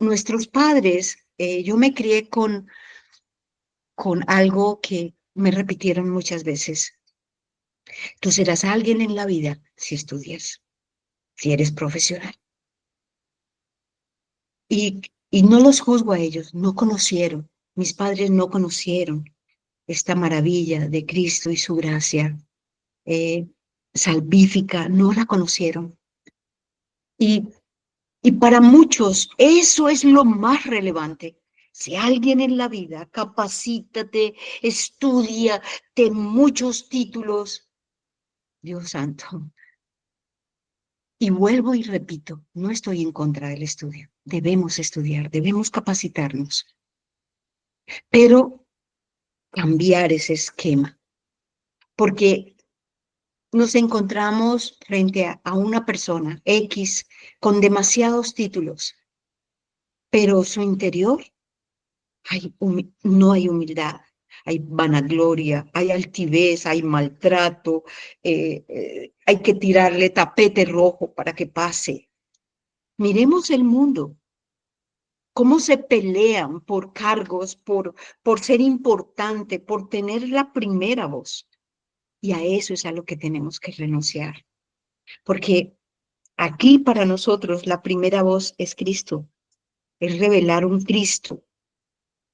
[SPEAKER 3] nuestros padres, yo me crié con algo que me repitieron muchas veces. Tú serás alguien en la vida si estudias, si eres profesional. Y no los juzgo a ellos, no conocieron, mis padres no conocieron esta maravilla de Cristo y su gracia salvífica, no la conocieron. Y para muchos eso es lo más relevante. Si alguien en la vida, capacítate, estudia, ten muchos títulos. Dios santo. Y vuelvo y repito, no estoy en contra del estudio. Debemos estudiar, debemos capacitarnos. Pero cambiar ese esquema. Porque nos encontramos frente a una persona X con demasiados títulos, pero su interior no hay humildad, hay vanagloria, hay altivez, hay maltrato, hay que tirarle tapete rojo para que pase. Miremos el mundo, cómo se pelean por cargos, por ser importante, por tener la primera voz. Y a eso es a lo que tenemos que renunciar. Porque aquí para nosotros la primera voz es Cristo, es revelar un Cristo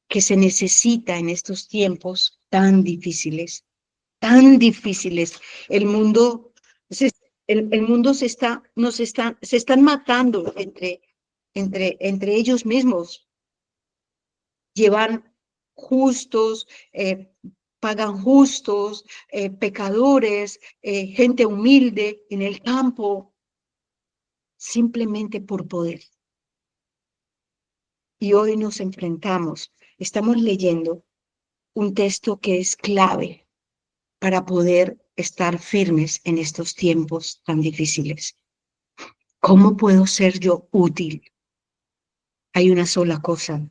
[SPEAKER 3] que se necesita en estos tiempos tan difíciles, tan difíciles. El mundo se, el mundo se están matando entre ellos mismos. Llevan justos, pagan justos, pecadores, gente humilde en el campo, simplemente por poder. Y hoy nos enfrentamos, estamos leyendo un texto que es clave para poder estar firmes en estos tiempos tan difíciles. ¿Cómo puedo ser yo útil? Hay una sola cosa,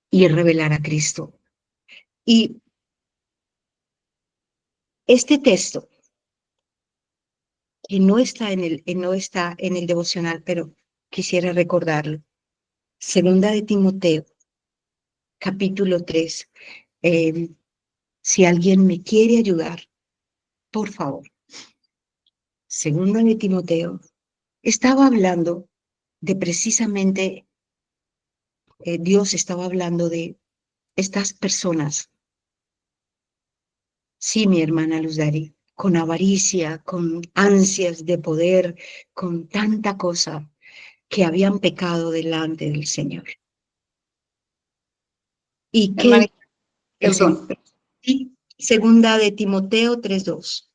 [SPEAKER 3] y es revelar a Cristo. Y este texto, que no está en el devocional, pero quisiera recordarlo. Segunda de Timoteo, capítulo 3. Si alguien me quiere ayudar, por favor. Segunda de Timoteo. Estaba hablando de precisamente, Dios estaba hablando de estas personas. Sí, mi hermana Luz Dari, con avaricia, con ansias de poder, con tanta cosa que habían pecado delante del Señor. Y que
[SPEAKER 9] Hermanita,
[SPEAKER 3] el
[SPEAKER 9] perdón.
[SPEAKER 3] sí, segunda de Timoteo 3:2.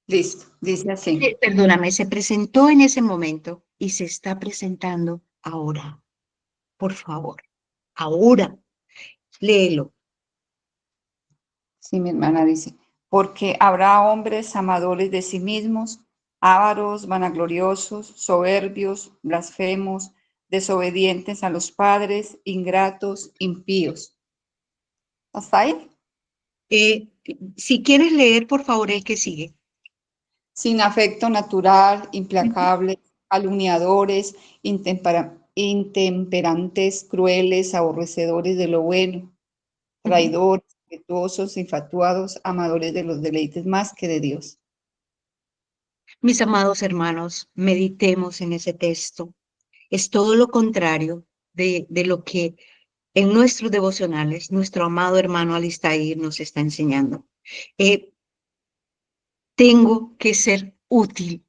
[SPEAKER 9] Listo, dice así.
[SPEAKER 3] Perdóname, se presentó en ese momento y se está presentando ahora. Por favor, ahora, léelo.
[SPEAKER 9] Sí, mi hermana dice, porque habrá hombres amadores de sí mismos, ávaros, vanagloriosos, soberbios, blasfemos, desobedientes a los padres, ingratos, impíos. ¿Hasta ahí?
[SPEAKER 3] Si quieres leer, por favor, el que sigue.
[SPEAKER 9] Sin afecto natural, implacables, calumniadores, intemperantes, crueles, aborrecedores de lo bueno, traidores, impetuosos, infatuados, amadores de los deleites más que de Dios.
[SPEAKER 3] Mis amados hermanos, meditemos en ese texto. Es todo lo contrario de lo que en nuestros devocionales nuestro amado hermano Alistair nos está enseñando. Tengo que ser útil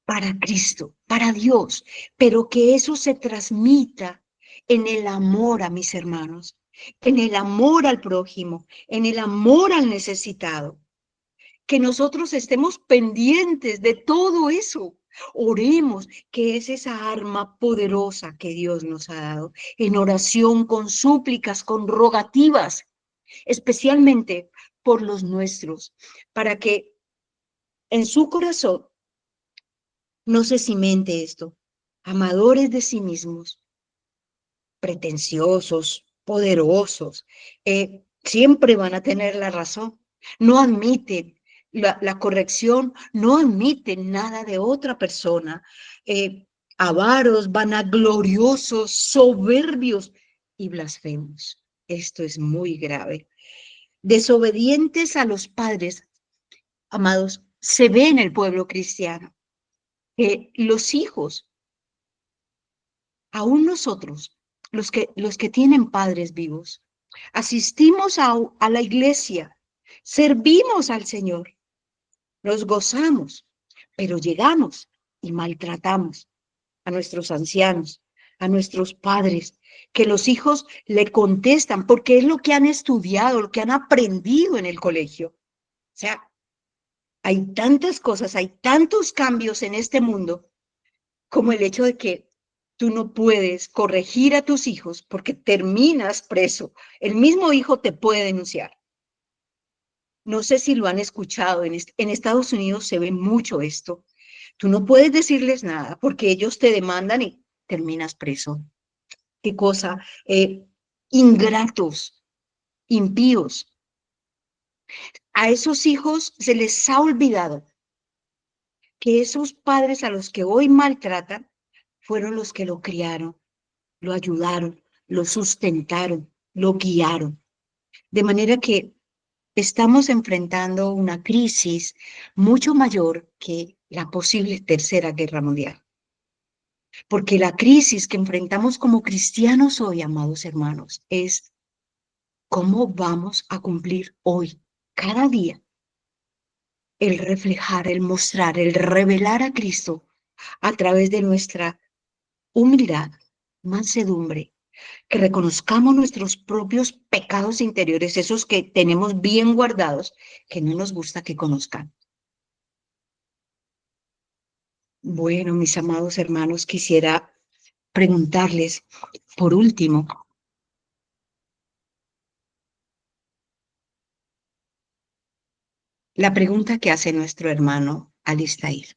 [SPEAKER 3] para Cristo, para Dios, pero que eso se transmita en el amor a mis hermanos, en el amor al prójimo, en el amor al necesitado. Que nosotros estemos pendientes de todo eso. Oremos, que es esa arma poderosa que Dios nos ha dado, en oración, con súplicas, con rogativas, especialmente por los nuestros, para que en su corazón no se cimente esto. Amadores de sí mismos, pretenciosos, poderosos, siempre van a tener la razón. No admiten la corrección, no admiten nada de otra persona. Avaros, vanagloriosos, soberbios y blasfemos. Esto es muy grave. Desobedientes a los padres, amados, se ve en el pueblo cristiano que los hijos, aún nosotros, los que tienen padres vivos, asistimos a la iglesia, servimos al Señor, nos gozamos, pero llegamos y maltratamos a nuestros ancianos, a nuestros padres, que los hijos le contestan porque es lo que han estudiado, lo que han aprendido en el colegio. O sea, hay tantas cosas, hay tantos cambios en este mundo, como el hecho de que tú no puedes corregir a tus hijos porque terminas preso. El mismo hijo te puede denunciar. No sé si lo han escuchado, en Estados Unidos se ve mucho esto. Tú no puedes decirles nada porque ellos te demandan y terminas preso. ¿Qué cosa? Ingratos, impíos. A esos hijos se les ha olvidado que esos padres a los que hoy maltratan fueron los que lo criaron, lo ayudaron, lo sustentaron, lo guiaron. De manera que estamos enfrentando una crisis mucho mayor que la posible Tercera Guerra Mundial. Porque la crisis que enfrentamos como cristianos hoy, amados hermanos, es cómo vamos a cumplir hoy, cada día, el reflejar, el mostrar, el revelar a Cristo a través de nuestra humildad, mansedumbre, que reconozcamos nuestros propios pecados interiores, esos que tenemos bien guardados, que no nos gusta que conozcan. Bueno, mis amados hermanos, quisiera preguntarles, por último, la pregunta que hace nuestro hermano Alistair.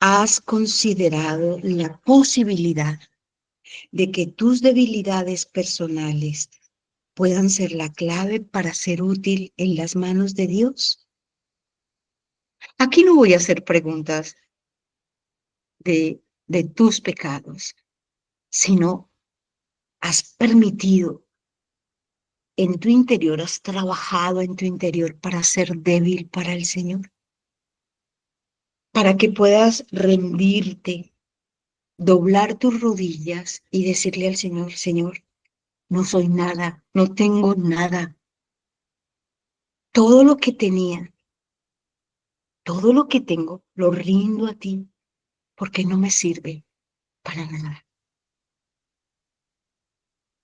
[SPEAKER 3] ¿Has considerado la posibilidad de que tus debilidades personales puedan ser la clave para ser útil en las manos de Dios? Aquí no voy a hacer preguntas de tus pecados, sino has permitido en tu interior, has trabajado en tu interior para ser débil para el Señor, para que puedas rendirte, doblar tus rodillas y decirle al Señor, Señor, no soy nada, no tengo nada. Todo lo que tenía, todo lo que tengo, lo rindo a ti, porque no me sirve para nada.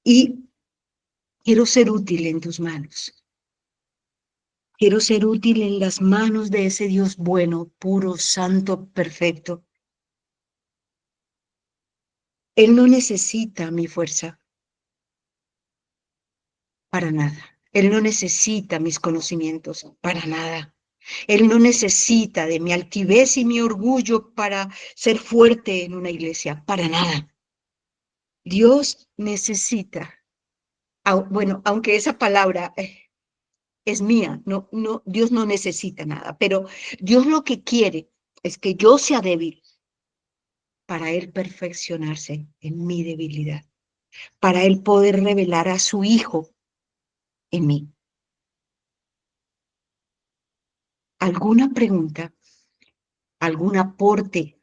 [SPEAKER 3] Y quiero ser útil en tus manos. Quiero ser útil en las manos de ese Dios bueno, puro, santo, perfecto. Él no necesita mi fuerza para nada. Él no necesita mis conocimientos para nada. Él no necesita de mi altivez y mi orgullo para ser fuerte en una iglesia, para nada. Dios necesita, bueno, aunque esa palabra es mía, Dios no necesita nada, pero Dios lo que quiere es que yo sea débil para Él perfeccionarse en mi debilidad, para Él poder revelar a su Hijo en mí. ¿Alguna pregunta? ¿Algún aporte?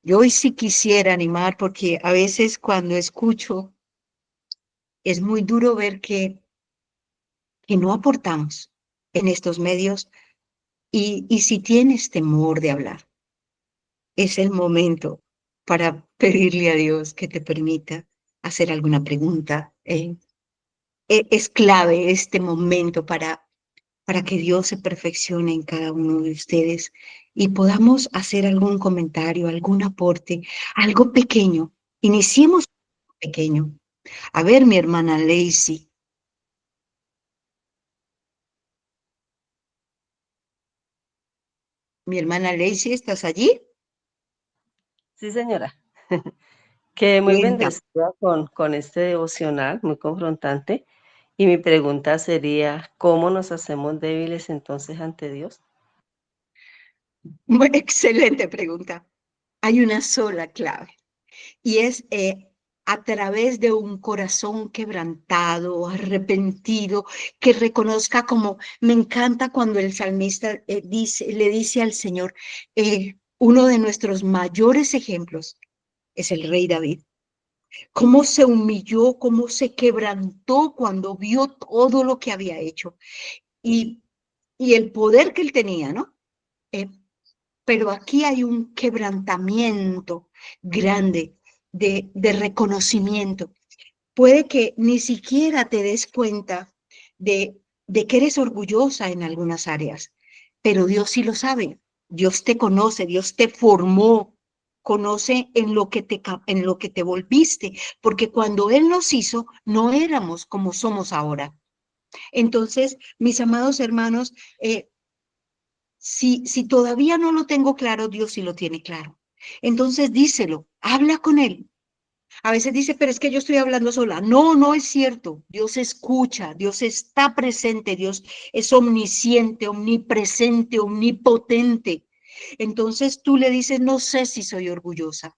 [SPEAKER 3] Yo hoy sí quisiera animar porque a veces cuando escucho es muy duro ver que no aportamos en estos medios y si tienes temor de hablar, es el momento para pedirle a Dios que te permita hacer alguna pregunta. Es clave este momento para que Dios se perfeccione en cada uno de ustedes y podamos hacer algún comentario, algún aporte, algo pequeño. Iniciemos pequeño. A ver, mi hermana Lacey. Mi hermana Lacey, ¿estás allí?
[SPEAKER 4] Sí, señora. Que muy
[SPEAKER 3] Cuenta.
[SPEAKER 4] bendecida con este devocional, muy confrontante. Y mi pregunta sería, ¿cómo nos hacemos débiles entonces ante Dios?
[SPEAKER 3] Excelente pregunta. Hay una sola clave y es a través de un corazón quebrantado, arrepentido, que reconozca como, me encanta cuando el salmista le dice al Señor, uno de nuestros mayores ejemplos es el rey David. Cómo se humilló, cómo se quebrantó cuando vio todo lo que había hecho y, y el poder que él tenía, ¿no? Pero aquí hay un quebrantamiento grande de reconocimiento. Puede que ni siquiera te des cuenta de que eres orgullosa en algunas áreas, pero Dios sí lo sabe. Dios te conoce, Dios te formó, conoce en lo que te volviste, porque cuando Él nos hizo, no éramos como somos ahora. Entonces, mis amados hermanos, si todavía no lo tengo claro, Dios sí lo tiene claro. Entonces díselo, habla con Él. A veces dice, pero es que yo estoy hablando sola. No, no es cierto. Dios escucha, Dios está presente, Dios es omnisciente, omnipresente, omnipotente. Entonces tú le dices, no sé si soy orgullosa.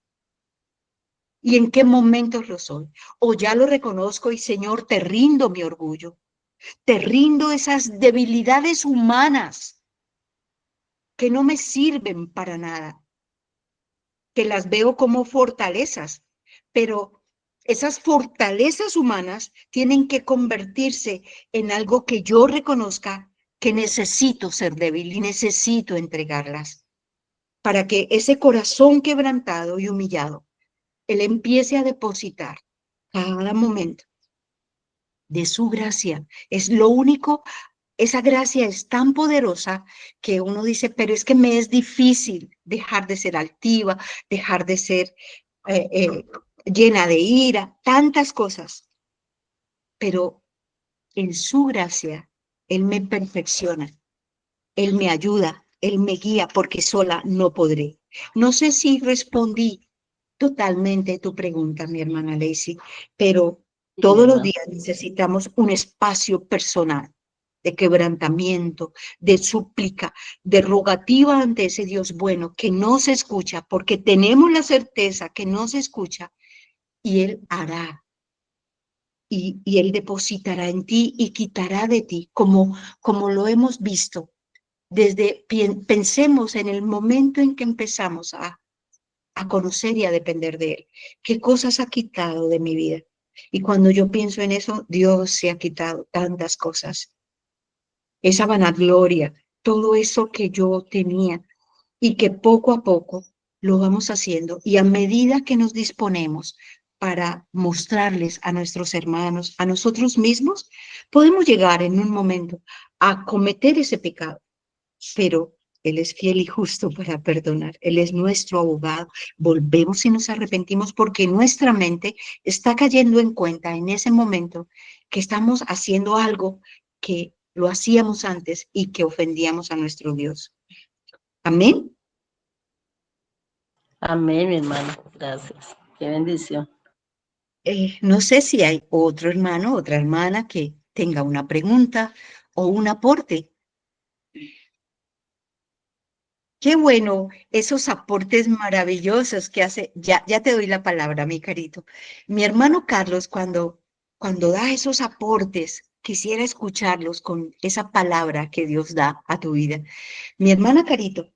[SPEAKER 3] ¿Y en qué momentos lo soy? O ya lo reconozco y Señor, te rindo mi orgullo. Te rindo esas debilidades humanas que no me sirven para nada. que las veo como fortalezas, pero esas fortalezas humanas tienen que convertirse en algo que yo reconozca que necesito ser débil y necesito entregarlas para que ese corazón quebrantado y humillado, Él empiece a depositar cada momento de su gracia. Es lo único, esa gracia es tan poderosa que uno dice, pero es que me es difícil dejar de ser altiva, dejar de ser llena de ira, tantas cosas. Pero en su gracia, Él me perfecciona, Él me ayuda, Él me guía, porque sola no podré. No sé si respondí totalmente tu pregunta, mi hermana Lacey, pero
[SPEAKER 4] Sí,
[SPEAKER 3] todos los
[SPEAKER 4] hermano.
[SPEAKER 3] días necesitamos un espacio personal de quebrantamiento, de súplica, de rogativa ante ese Dios bueno que no se escucha, porque tenemos la certeza que no se escucha y Él hará. Y Él depositará en ti y quitará de ti, como lo hemos visto. Pensemos en el momento en que empezamos a conocer y a depender de Él. ¿Qué cosas ha quitado de mi vida? Y cuando yo pienso en eso, Dios se ha quitado tantas cosas. Esa vanagloria, todo eso que yo tenía y que poco a poco lo vamos haciendo. Y a medida que nos disponemos para mostrarles a nuestros hermanos, a nosotros mismos, podemos llegar en un momento a cometer ese pecado, pero Él es fiel y justo para perdonar. Él es nuestro abogado. Volvemos y nos arrepentimos porque nuestra mente está cayendo en cuenta en ese momento que estamos haciendo algo que lo hacíamos antes y que ofendíamos a nuestro Dios. Amén.
[SPEAKER 4] Amén, mi hermano. Gracias. Qué bendición.
[SPEAKER 3] No sé si hay otro hermano, otra hermana que tenga una pregunta o un aporte. Qué bueno, esos aportes maravillosos que hace. Ya te doy la palabra, mi carito. Mi hermano Carlos, cuando da esos aportes, quisiera escucharlos con esa palabra que Dios da a tu vida. Mi hermana Carito,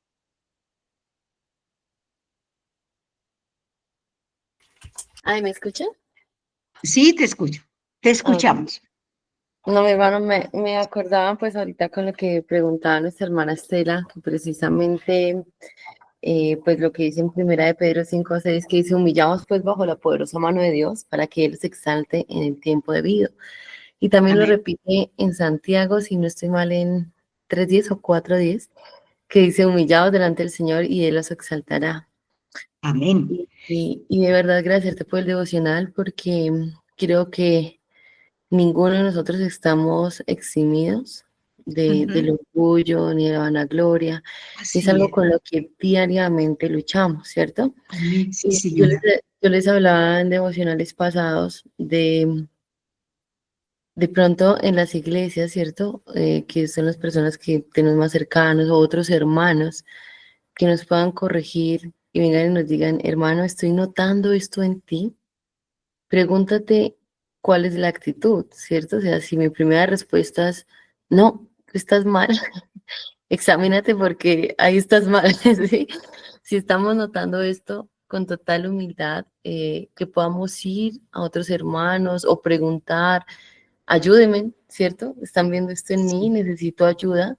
[SPEAKER 7] Ay, ¿me escuchan?
[SPEAKER 3] sí, te escucho, te
[SPEAKER 7] Ah, ok.
[SPEAKER 3] escuchamos.
[SPEAKER 7] No, mi hermano, me acordaba pues ahorita con lo que preguntaba nuestra hermana Estela, que precisamente pues lo que dice en primera de Pedro 5:6, que dice, humillaos pues bajo la poderosa mano de Dios para que Él se exalte en el tiempo debido. Y también lo
[SPEAKER 3] Amén.
[SPEAKER 7] repite en Santiago, si no estoy mal, en 3:10 o 4:10, que dice, humillaos delante del Señor y Él os exaltará.
[SPEAKER 3] Amén.
[SPEAKER 7] Y de verdad, gracias por el devocional, porque creo que ninguno de nosotros estamos eximidos del orgullo ni de la vanagloria. Es
[SPEAKER 3] Así
[SPEAKER 7] algo
[SPEAKER 3] es.
[SPEAKER 7] con lo que diariamente luchamos, ¿cierto?
[SPEAKER 3] Amén. Sí,
[SPEAKER 7] Y yo les,
[SPEAKER 3] señora.
[SPEAKER 7] yo les hablaba en devocionales pasados de pronto en las iglesias, ¿cierto? Que son las personas que tenemos más cercanos o otros hermanos que nos puedan corregir y vengan y nos digan, hermano, estoy notando esto en ti. Pregúntate cuál es la actitud, ¿cierto? O sea, si mi primera respuesta es, no, tú estás mal, examínate porque ahí estás mal, ¿sí? Si estamos notando esto con total humildad, que podamos ir a otros hermanos o preguntar, ayúdenme, ¿cierto? Están viendo esto en mí,
[SPEAKER 3] Sí,
[SPEAKER 7] necesito ayuda.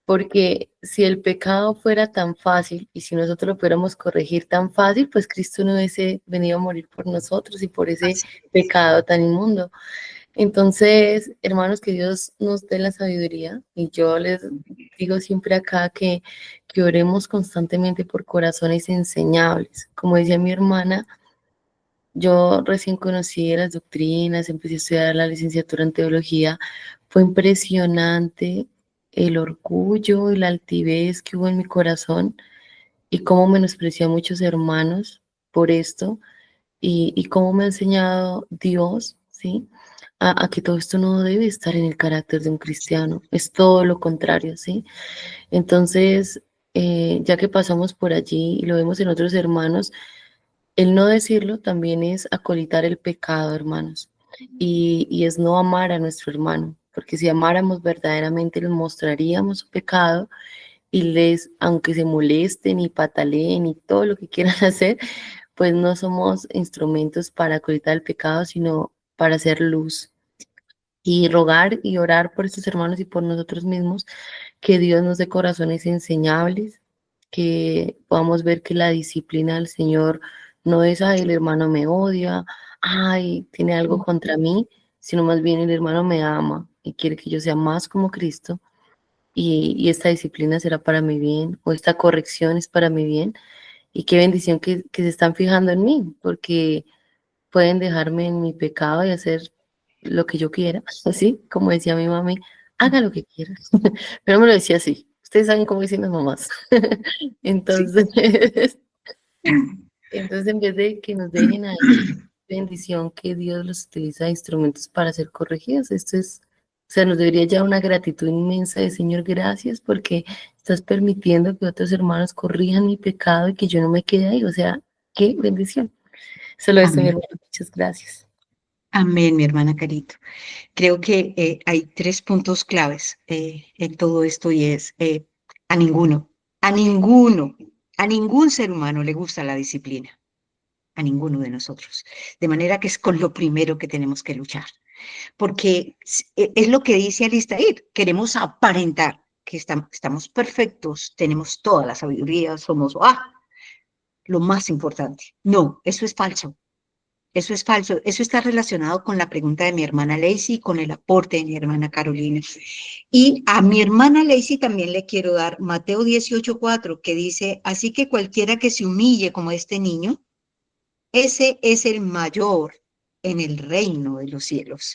[SPEAKER 7] Porque si el pecado fuera tan fácil y si nosotros lo pudiéramos corregir tan fácil, pues Cristo no hubiese venido a morir por nosotros y por ese
[SPEAKER 3] así es.
[SPEAKER 7] pecado tan inmundo. Entonces, hermanos, que Dios nos dé la sabiduría y yo les digo siempre acá que oremos constantemente por corazones enseñables. Como decía mi hermana, yo recién conocí las doctrinas, empecé a estudiar la licenciatura en teología. Fue impresionante el orgullo y la altivez que hubo en mi corazón y cómo menosprecié a muchos hermanos por esto y cómo me ha enseñado Dios, ¿sí? A que todo esto no debe estar en el carácter de un cristiano, es todo lo contrario, ¿sí? Entonces, ya que pasamos por allí y lo vemos en otros hermanos, el no decirlo también es acolitar el pecado, hermanos, y es no amar a nuestro hermano, porque si amáramos verdaderamente, les mostraríamos su pecado y aunque se molesten y pataleen y todo lo que quieran hacer, pues no somos instrumentos para ocultar el pecado, sino para hacer luz. Y rogar y orar por estos hermanos y por nosotros mismos, que Dios nos dé corazones enseñables, que podamos ver que la disciplina del Señor no es, ay, el hermano me odia, ay, tiene algo contra mí, sino más bien el hermano me ama y quiere que yo sea más como Cristo, y esta disciplina será para mi bien, o esta corrección es para mi bien, y qué bendición que se están fijando en mí, porque pueden dejarme en mi pecado y hacer lo que yo quiera, así como decía mi mami, haga lo que quiera, pero me lo decía así, ustedes saben cómo dicen las mamás,
[SPEAKER 3] Sí.
[SPEAKER 7] entonces, entonces en vez de que nos dejen ahí, bendición que Dios los utiliza de instrumentos para ser corregidos, esto es, o sea, nos debería ya una gratitud inmensa de Señor, gracias porque estás permitiendo que otros hermanos corrijan mi pecado y que yo no me quede ahí, o sea, qué bendición. Solo eso, mi
[SPEAKER 3] Amén.
[SPEAKER 7] hermano, muchas gracias.
[SPEAKER 3] Amén, mi hermana Carito. Creo que hay 3 puntos claves en todo esto y es a ninguno, a ninguno, a ningún ser humano le gusta la disciplina, a ninguno de nosotros. De manera que es con lo primero que tenemos que luchar, porque es lo que dice Alistair, queremos aparentar que estamos perfectos, tenemos toda la sabiduría, somos lo más importante. No, eso es falso. Eso es falso. Eso está relacionado con la pregunta de mi hermana Lacey y con el aporte de mi hermana Carolina. Y a mi hermana Lacey también le quiero dar Mateo 18:4, que dice, así que cualquiera que se humille como este niño, ese es el mayor en el reino de los cielos.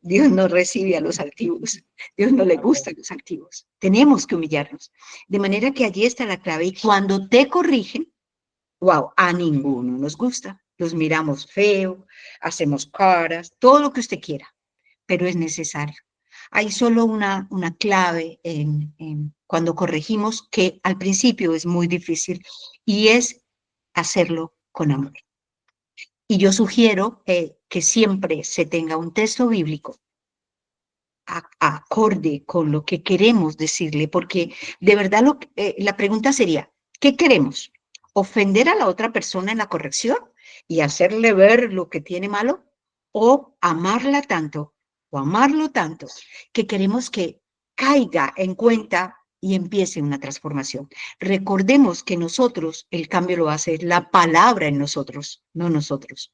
[SPEAKER 3] Dios no recibe a los altivos. Dios no le gusta a los altivos. Tenemos que humillarnos. De manera que allí está la clave. Y cuando te corrigen, wow, a ninguno nos gusta. Los miramos feo, hacemos caras, todo lo que usted quiera, pero es necesario. Hay solo una clave cuando corregimos que al principio es muy difícil y es hacerlo con amor. Y yo sugiero que siempre se tenga un texto bíblico acorde con lo que queremos decirle, porque de verdad la pregunta sería, ¿qué queremos? ¿Ofender a la otra persona en la corrección y hacerle ver lo que tiene malo? ¿O amarla tanto o amarlo tanto que queremos que caiga en cuenta y empiece una transformación? Recordemos que nosotros, el cambio lo hace la palabra en nosotros, no nosotros.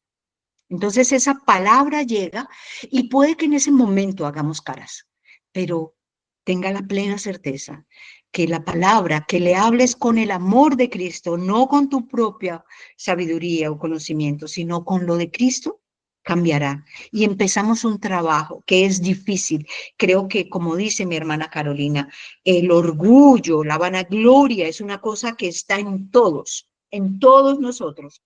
[SPEAKER 3] Entonces esa palabra llega y puede que en ese momento hagamos caras, pero tenga la plena certeza que la palabra, que le hables con el amor de Cristo, no con tu propia sabiduría o conocimiento, sino con lo de Cristo, cambiará. Y empezamos un trabajo que es difícil. Creo que, como dice mi hermana Carolina, el orgullo, la vanagloria es una cosa que está en todos nosotros.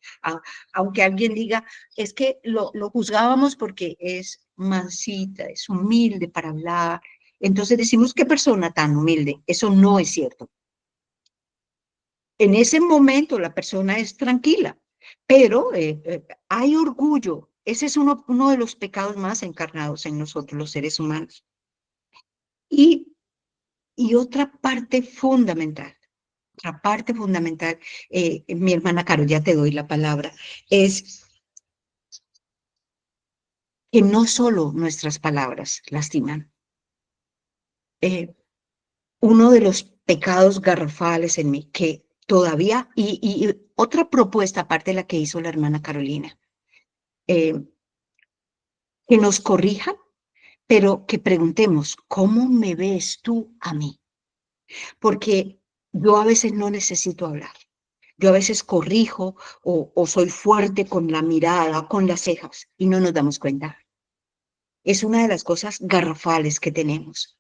[SPEAKER 3] Aunque alguien diga, es que lo juzgábamos porque es mansita, es humilde para hablar. Entonces decimos, qué persona tan humilde. Eso no es cierto. En ese momento la persona es tranquila, pero hay orgullo. Ese es uno de los pecados más encarnados en nosotros, los seres humanos. Y, y otra parte fundamental, mi hermana Caro, ya te doy la palabra, es que no solo nuestras palabras lastiman. Uno de los pecados garrafales en mí, que todavía, y otra propuesta aparte de la que hizo la hermana Carolina, que nos corrijan, pero que preguntemos, ¿cómo me ves tú a mí? Porque yo a veces no necesito hablar. Yo a veces corrijo o soy fuerte con la mirada, con las cejas, y no nos damos cuenta. Es una de las cosas garrafales que tenemos.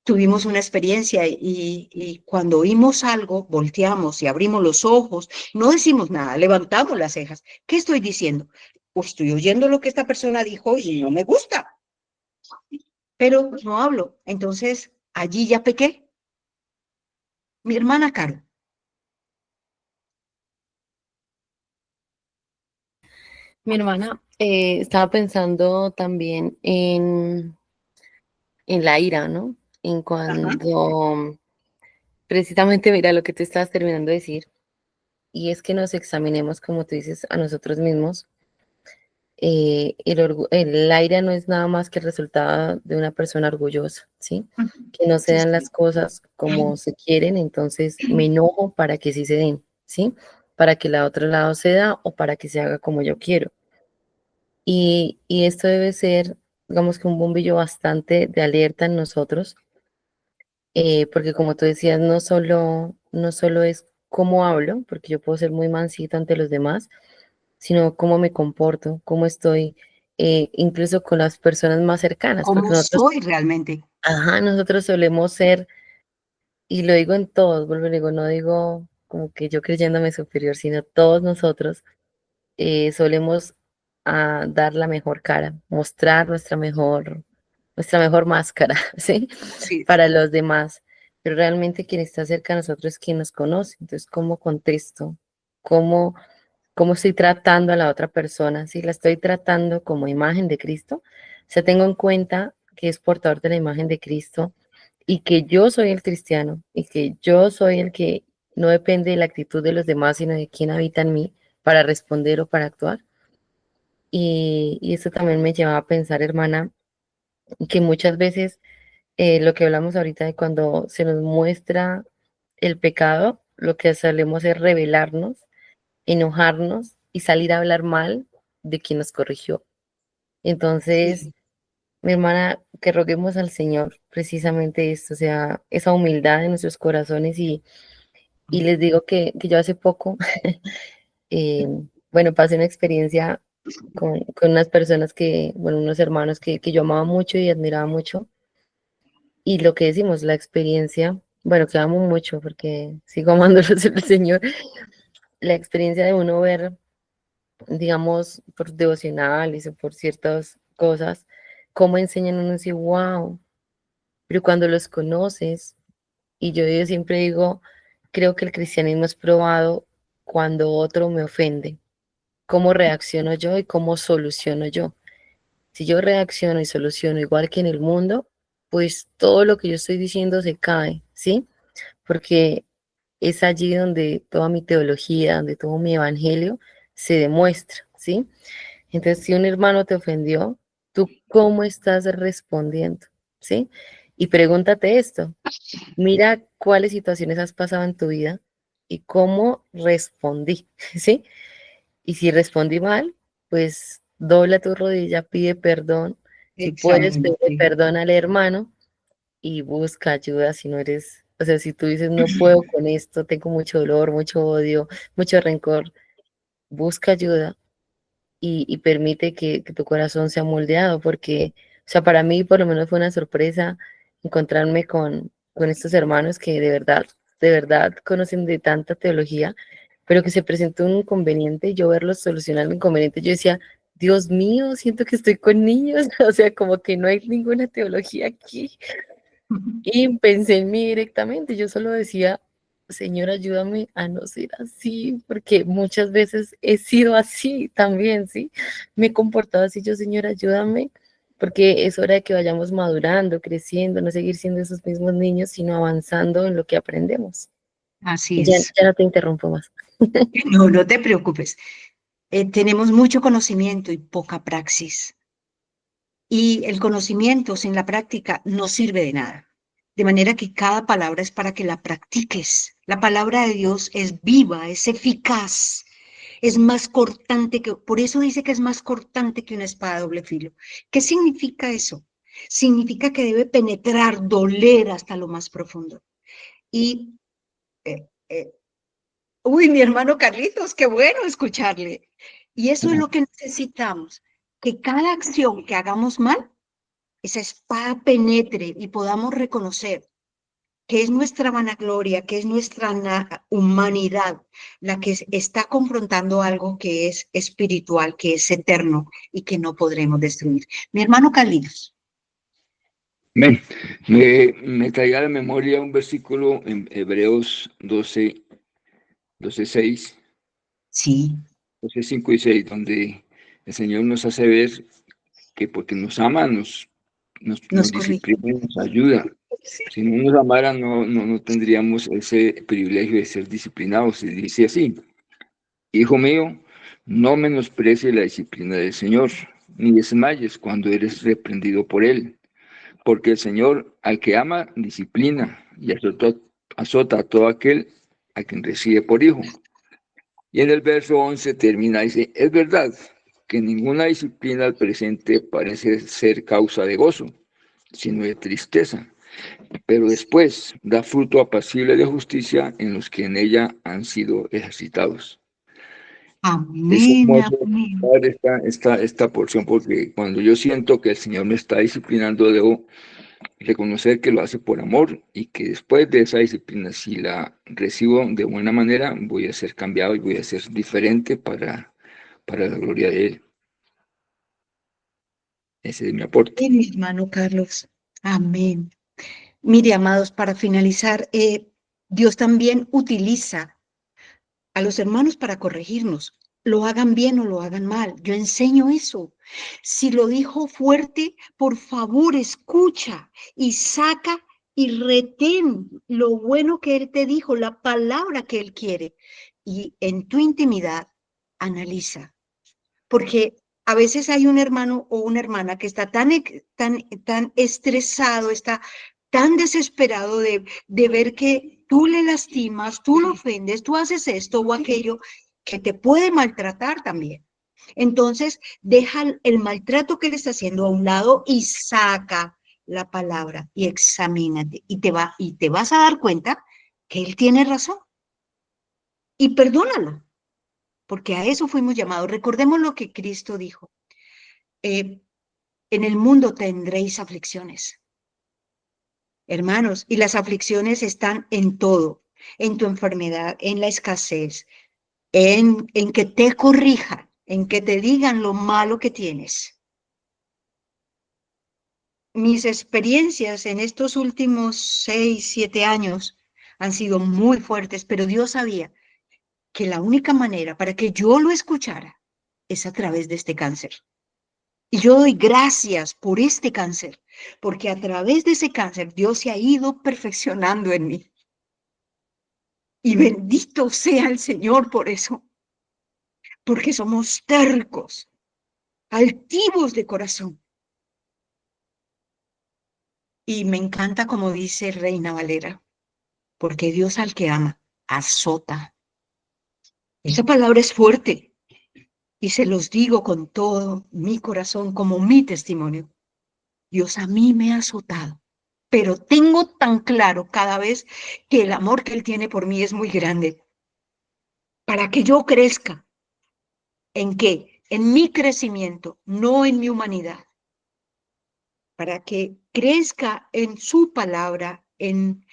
[SPEAKER 3] Tuvimos una experiencia y cuando oímos algo, volteamos y abrimos los ojos, no decimos nada, levantamos las cejas. ¿Qué estoy diciendo? Pues estoy oyendo lo que esta persona dijo y no me gusta, pero no hablo. Entonces, allí ya pequé. Mi hermana Caro.
[SPEAKER 7] Mi hermana estaba pensando también en la ira, ¿no? en cuando precisamente mira lo que tú estabas terminando de decir, y es que nos examinemos, como tú dices, a nosotros mismos. La ira no es nada más que el resultado de una persona orgullosa, ¿sí? Que no se
[SPEAKER 3] Sí,
[SPEAKER 7] dan
[SPEAKER 3] sí.
[SPEAKER 7] las cosas como se quieren, entonces me enojo para que sí se den, ¿sí? Para que la otro lado se da o para que se haga como yo quiero. Y esto debe ser, digamos que un bombillo bastante de alerta en nosotros, porque como tú decías, no solo es cómo hablo, porque yo puedo ser muy mansito ante los demás, sino cómo me comporto, cómo estoy, incluso con las personas más cercanas, porque
[SPEAKER 3] ¿Cómo soy realmente?
[SPEAKER 7] nosotros solemos ser, y lo digo en todos, vuelvo y digo, no digo como que yo creyéndome superior, sino todos nosotros solemos dar la mejor cara, mostrar nuestra mejor máscara, ¿sí?
[SPEAKER 3] Sí,
[SPEAKER 7] Para los demás. Pero realmente quien está cerca de nosotros es quien nos conoce. Entonces, ¿cómo contesto? ¿Cómo, cómo estoy tratando a la otra persona? Si la estoy tratando como imagen de Cristo, o sea, tengo en cuenta que es portador de la imagen de Cristo y que yo soy el cristiano y que yo soy el que no depende de la actitud de los demás, sino de quién habita en mí para responder o para actuar. Y eso también me lleva a pensar, hermana, que muchas veces lo que hablamos ahorita de cuando se nos muestra el pecado, lo que solemos es rebelarnos, enojarnos y salir a hablar mal de quien nos corrigió. Entonces,
[SPEAKER 3] sí.
[SPEAKER 7] mi hermana, que roguemos al Señor precisamente esto, o sea, esa humildad en nuestros corazones y les digo que yo hace poco, eh, bueno, pasé una experiencia con unas personas bueno, unos hermanos que yo amaba mucho y admiraba mucho. Y lo que decimos, la experiencia, bueno, que amo mucho porque sigo amándolos el Señor, la experiencia de uno ver, digamos, por devocionales o por ciertas cosas, cómo enseñan uno así, wow, pero cuando los conoces, y yo siempre digo, creo que el cristianismo es probado cuando otro me ofende, cómo reacciono yo y cómo soluciono yo. Si yo reacciono y soluciono igual que en el mundo, pues todo lo que yo estoy diciendo se cae, ¿sí? Porque es allí donde toda mi teología, donde todo mi evangelio se demuestra, ¿sí? Entonces, si un hermano te ofendió, ¿tú cómo estás respondiendo? ¿Sí? Y pregúntate esto, mira cuáles situaciones has pasado en tu vida y cómo respondí, ¿sí? Y si respondí mal, pues dobla tu rodilla, pide perdón. Si puedes, pide
[SPEAKER 3] Excelente.
[SPEAKER 7] perdón al hermano y busca ayuda si no eres, o sea, si tú dices, no puedo con esto, tengo mucho dolor, mucho odio, mucho rencor, busca ayuda y permite que tu corazón sea moldeado, porque, o sea, para mí por lo menos fue una sorpresa encontrarme con estos hermanos que de verdad conocen de tanta teología, pero que se presentó un inconveniente y yo verlos solucionar el inconveniente, yo decía, Dios mío, siento que estoy con niños, o sea, como que no hay ninguna teología aquí. Y pensé en mí directamente, yo solo decía, Señor, ayúdame a no ser así, porque muchas veces he sido así también, ¿sí? Me he comportado así, yo, Señor, ayúdame, porque es hora de que vayamos madurando, creciendo, no seguir siendo esos mismos niños, sino avanzando en lo que aprendemos.
[SPEAKER 3] Así
[SPEAKER 7] Y ya,
[SPEAKER 3] es.
[SPEAKER 7] ya no te interrumpo más.
[SPEAKER 3] No, no te preocupes. Tenemos mucho conocimiento y poca praxis. Y el conocimiento sin la práctica no sirve de nada. De manera que cada palabra es para que la practiques. La palabra de Dios es viva, es eficaz, es más cortante que, por eso dice que es más cortante que una espada de doble filo. ¿Qué significa eso? Significa que debe penetrar, doler hasta lo más profundo. Y, eh, eh, uy, mi hermano Carlitos, qué bueno escucharle. Y eso es lo que necesitamos, que cada acción que hagamos mal, esa espada penetre y podamos reconocer que es nuestra vanagloria, que es nuestra humanidad la que está confrontando algo que es espiritual, que es eterno y que no podremos destruir. Mi hermano Carlitos.
[SPEAKER 8] Ven, me traía a la memoria un versículo en Hebreos 12:6,
[SPEAKER 3] Sí,
[SPEAKER 8] 5 y 6, donde el Señor nos hace ver que porque nos ama, nos
[SPEAKER 3] nos corrige.
[SPEAKER 8] disciplina, nos ayuda. Si no nos amaran, no tendríamos ese privilegio de ser disciplinados. Y dice así: Hijo mío, no menosprecie la disciplina del Señor, ni desmayes cuando eres reprendido por Él, porque el Señor al que ama disciplina y azota a todo aquel a quien recibe por hijo. Y en el verso 11 termina, dice: es verdad que ninguna disciplina al presente parece ser causa de gozo, sino de tristeza, pero después da fruto apacible de justicia en los que en ella han sido ejercitados. Es
[SPEAKER 3] Amén,
[SPEAKER 8] hermoso
[SPEAKER 3] amén.
[SPEAKER 8] ver esta porción, porque cuando yo siento que el Señor me está disciplinando, debo reconocer que lo hace por amor y que después de esa disciplina, si la recibo de buena manera, voy a ser cambiado y voy a ser diferente para la gloria de Él. Ese es mi aporte.
[SPEAKER 3] Mi hermano Carlos. Amén. Mire, amados, para finalizar, Dios también utiliza a los hermanos para corregirnos, lo hagan bien o lo hagan mal. Yo enseño eso. Si lo dijo fuerte, por favor, escucha y saca y retén lo bueno que Él te dijo, la palabra que Él quiere. Y en tu intimidad, analiza. Porque a veces hay un hermano o una hermana que está tan estresado, está tan desesperado de ver que tú le lastimas, tú lo ofendes, tú haces esto o aquello, que te puede maltratar también. Entonces, deja el maltrato que le está haciendo a un lado y saca la palabra y examínate. Y te vas a dar cuenta que él tiene razón. Y perdónalo, porque a eso fuimos llamados. Recordemos lo que Cristo dijo. En el mundo tendréis aflicciones. Hermanos, y las aflicciones están en todo, en tu enfermedad, en la escasez, en que te corrijan, en que te digan lo malo que tienes. Mis experiencias en estos últimos 6, 7 años han sido muy fuertes, pero Dios sabía que la única manera para que yo lo escuchara es a través de este cáncer. Y yo doy gracias por este cáncer, porque a través de ese cáncer Dios se ha ido perfeccionando en mí. Y bendito sea el Señor por eso, porque somos tercos, altivos de corazón. Y me encanta como dice Reina Valera, porque Dios al que ama, azota. Esa palabra es fuerte y se los digo con todo mi corazón como mi testimonio. Dios a mí me ha azotado, pero tengo tan claro cada vez que el amor que Él tiene por mí es muy grande. Para que yo crezca, ¿en qué? En mi crecimiento, no en mi humanidad. Para que crezca en su palabra, en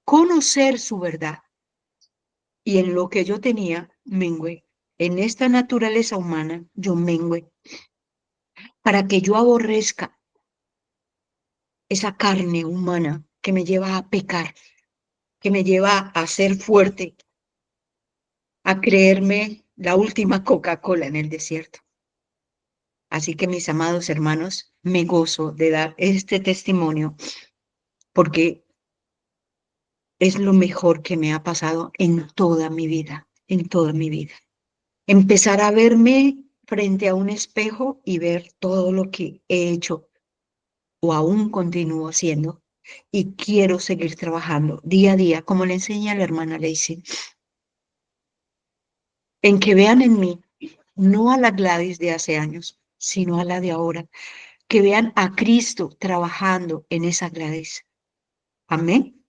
[SPEAKER 3] conocer su verdad. Y en lo que yo tenía, mengüe. En esta naturaleza humana, yo mengüe. Para que yo aborrezca esa carne humana que me lleva a pecar, que me lleva a ser fuerte, a creerme la última Coca-Cola en el desierto. Así que, mis amados hermanos, me gozo de dar este testimonio porque es lo mejor que me ha pasado en toda mi vida, en toda mi vida. Empezar a verme frente a un espejo y ver todo lo que he hecho o aún continúo haciendo y quiero seguir trabajando día a día, como le enseña la hermana Lacey, en que vean en mí no a la Gladys de hace años, sino a la de ahora, que vean a Cristo trabajando en esa Gladys. Amén.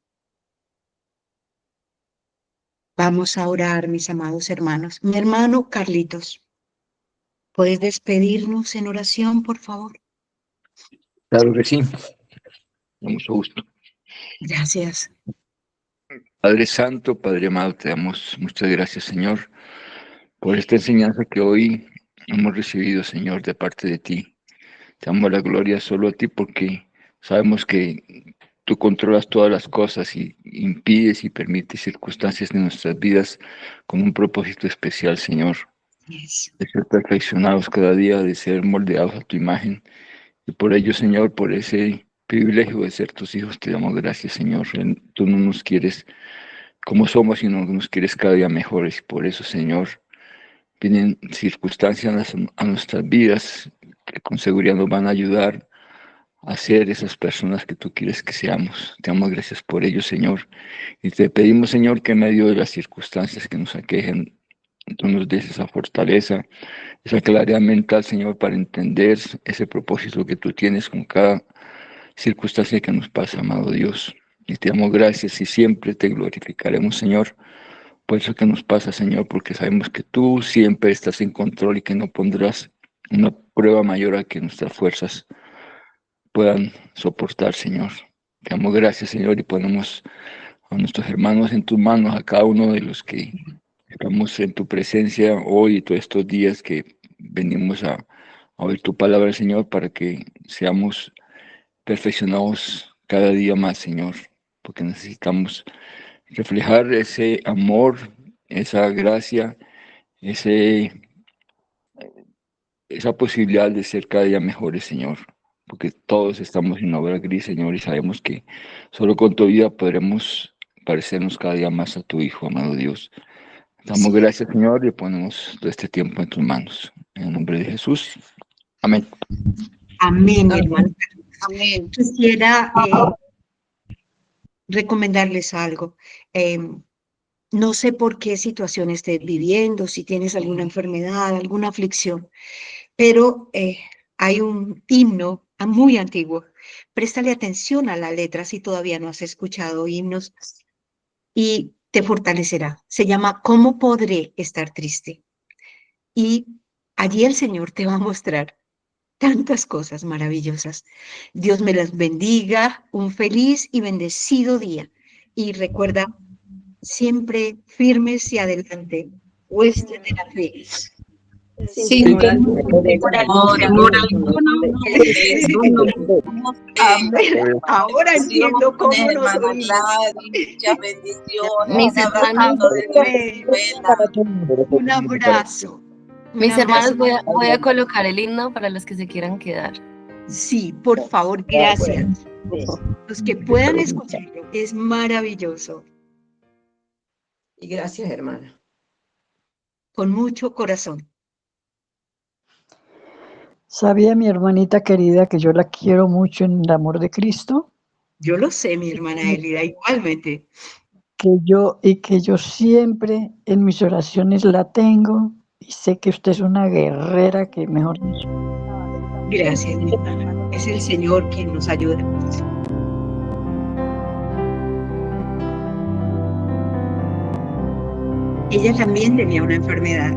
[SPEAKER 3] Vamos a orar, mis amados hermanos. Mi hermano Carlitos, ¿puedes despedirnos en oración, por favor?
[SPEAKER 8] Claro que sí, con mucho gusto.
[SPEAKER 3] Gracias.
[SPEAKER 8] Padre Santo, Padre amado, te damos muchas gracias, Señor, por esta enseñanza que hoy hemos recibido, Señor, de parte de ti. Te damos la gloria solo a ti porque sabemos que tú controlas todas las cosas y impides y permites circunstancias de nuestras vidas con un propósito especial, Señor,
[SPEAKER 3] Yes.
[SPEAKER 8] de ser perfeccionados cada día, de ser moldeados a tu imagen. Y por ello, Señor, por ese privilegio de ser tus hijos. Te damos gracias, Señor. Tú no nos quieres como somos, sino que nos quieres cada día mejores. Y por eso, Señor, vienen circunstancias a nuestras vidas que con seguridad nos van a ayudar a ser esas personas que tú quieres que seamos. Te damos gracias por ello, Señor. Y te pedimos, Señor, que en medio de las circunstancias que nos aquejen, tú nos des esa fortaleza, esa claridad mental, Señor, para entender ese propósito que tú tienes con cada circunstancia que nos pasa, amado Dios. Y te damos gracias y siempre te glorificaremos, Señor, por eso que nos pasa, Señor, porque sabemos que tú siempre estás en control y que no pondrás una prueba mayor a que nuestras fuerzas puedan soportar, Señor. Te damos gracias, Señor, y ponemos a nuestros hermanos en tus manos, a cada uno de los que estamos en tu presencia hoy y todos estos días que venimos a oír tu palabra, Señor, para que seamos perfeccionados cada día más, Señor, porque necesitamos reflejar ese amor, esa gracia, esa posibilidad de ser cada día mejores, Señor, porque todos estamos en una obra gris, Señor, y sabemos que solo con tu vida podremos parecernos cada día más a tu Hijo, amado Dios. Damos gracias, Señor, y ponemos todo este tiempo en tus manos. En el nombre de Jesús. Amén.
[SPEAKER 3] Amén, hermano.
[SPEAKER 9] Amén.
[SPEAKER 3] Quisiera recomendarles algo. No sé por qué situación estés viviendo, si tienes alguna enfermedad, alguna aflicción, pero hay un himno muy antiguo. Préstale atención a la letra si todavía no has escuchado himnos y te fortalecerá. Se llama ¿Cómo podré estar triste? Y allí el Señor te va a mostrar tantas cosas maravillosas. Dios me las bendiga, un feliz y bendecido día. Y recuerda, siempre firmes y adelante, huestes de la fe.
[SPEAKER 9] Sin
[SPEAKER 3] Ahora entiendo cómo nos oímos.
[SPEAKER 9] Muchas bendiciones.
[SPEAKER 7] Mis hermanos,
[SPEAKER 3] Un abrazo.
[SPEAKER 7] mis hermanos, voy a colocar el himno para los que se quieran quedar.
[SPEAKER 3] Sí, por favor, gracias. Los que puedan escucharlo, es maravilloso.
[SPEAKER 10] Y gracias, hermana.
[SPEAKER 3] Con mucho corazón.
[SPEAKER 11] ¿Sabía mi hermanita querida que yo la quiero mucho en el amor de Cristo?
[SPEAKER 3] Yo lo sé, mi hermana Elida, igualmente.
[SPEAKER 11] Que yo siempre en mis oraciones la tengo y sé que usted es una guerrera que mejor dicho.
[SPEAKER 3] Gracias, mi hermana. Es el Señor quien nos ayuda. Ella también tenía una enfermedad.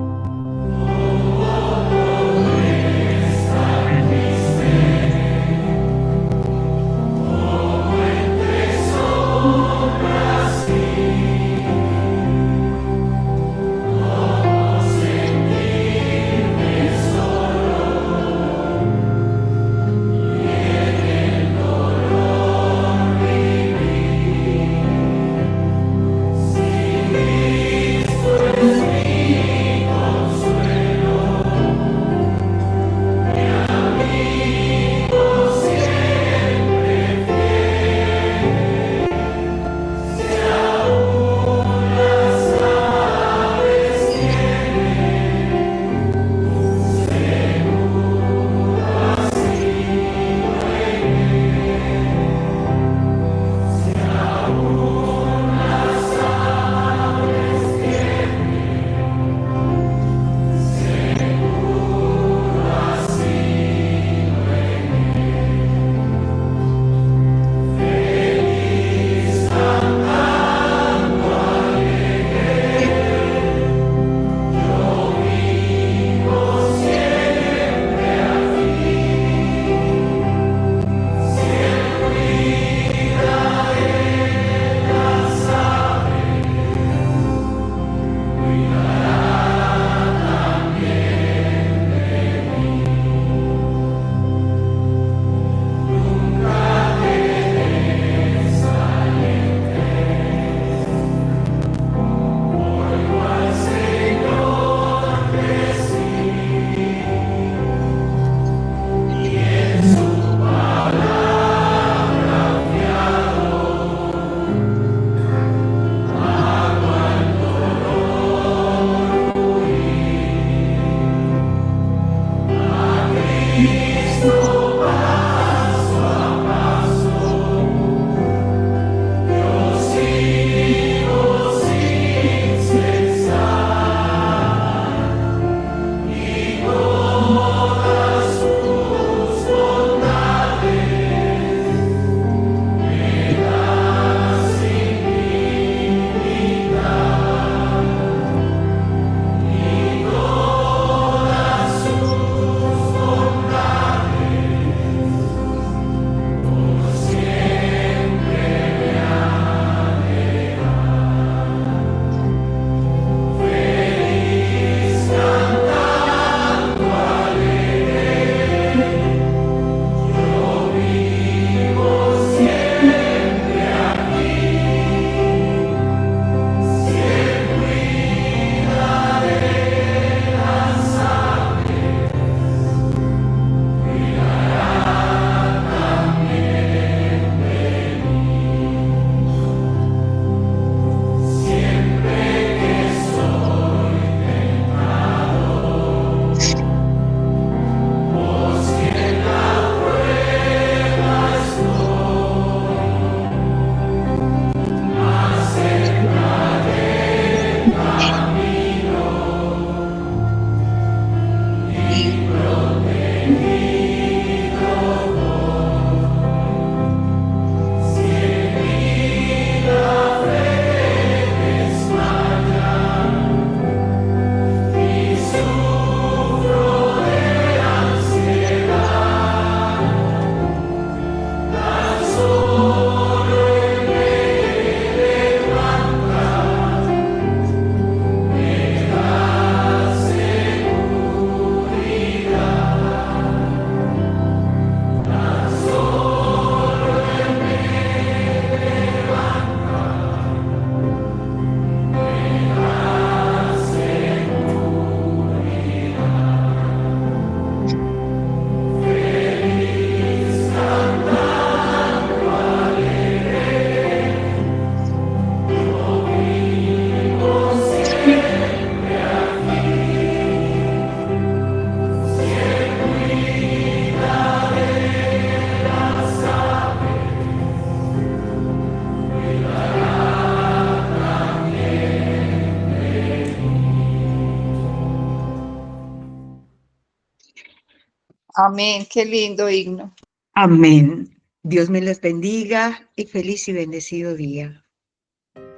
[SPEAKER 9] Amén. Qué lindo himno.
[SPEAKER 3] Amén. Dios me les bendiga y feliz y bendecido día.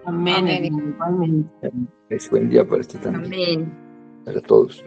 [SPEAKER 5] Amén,
[SPEAKER 9] Amén.
[SPEAKER 5] hermano, igualmente.
[SPEAKER 8] Es buen día para usted también,
[SPEAKER 5] Amén.
[SPEAKER 8] para todos.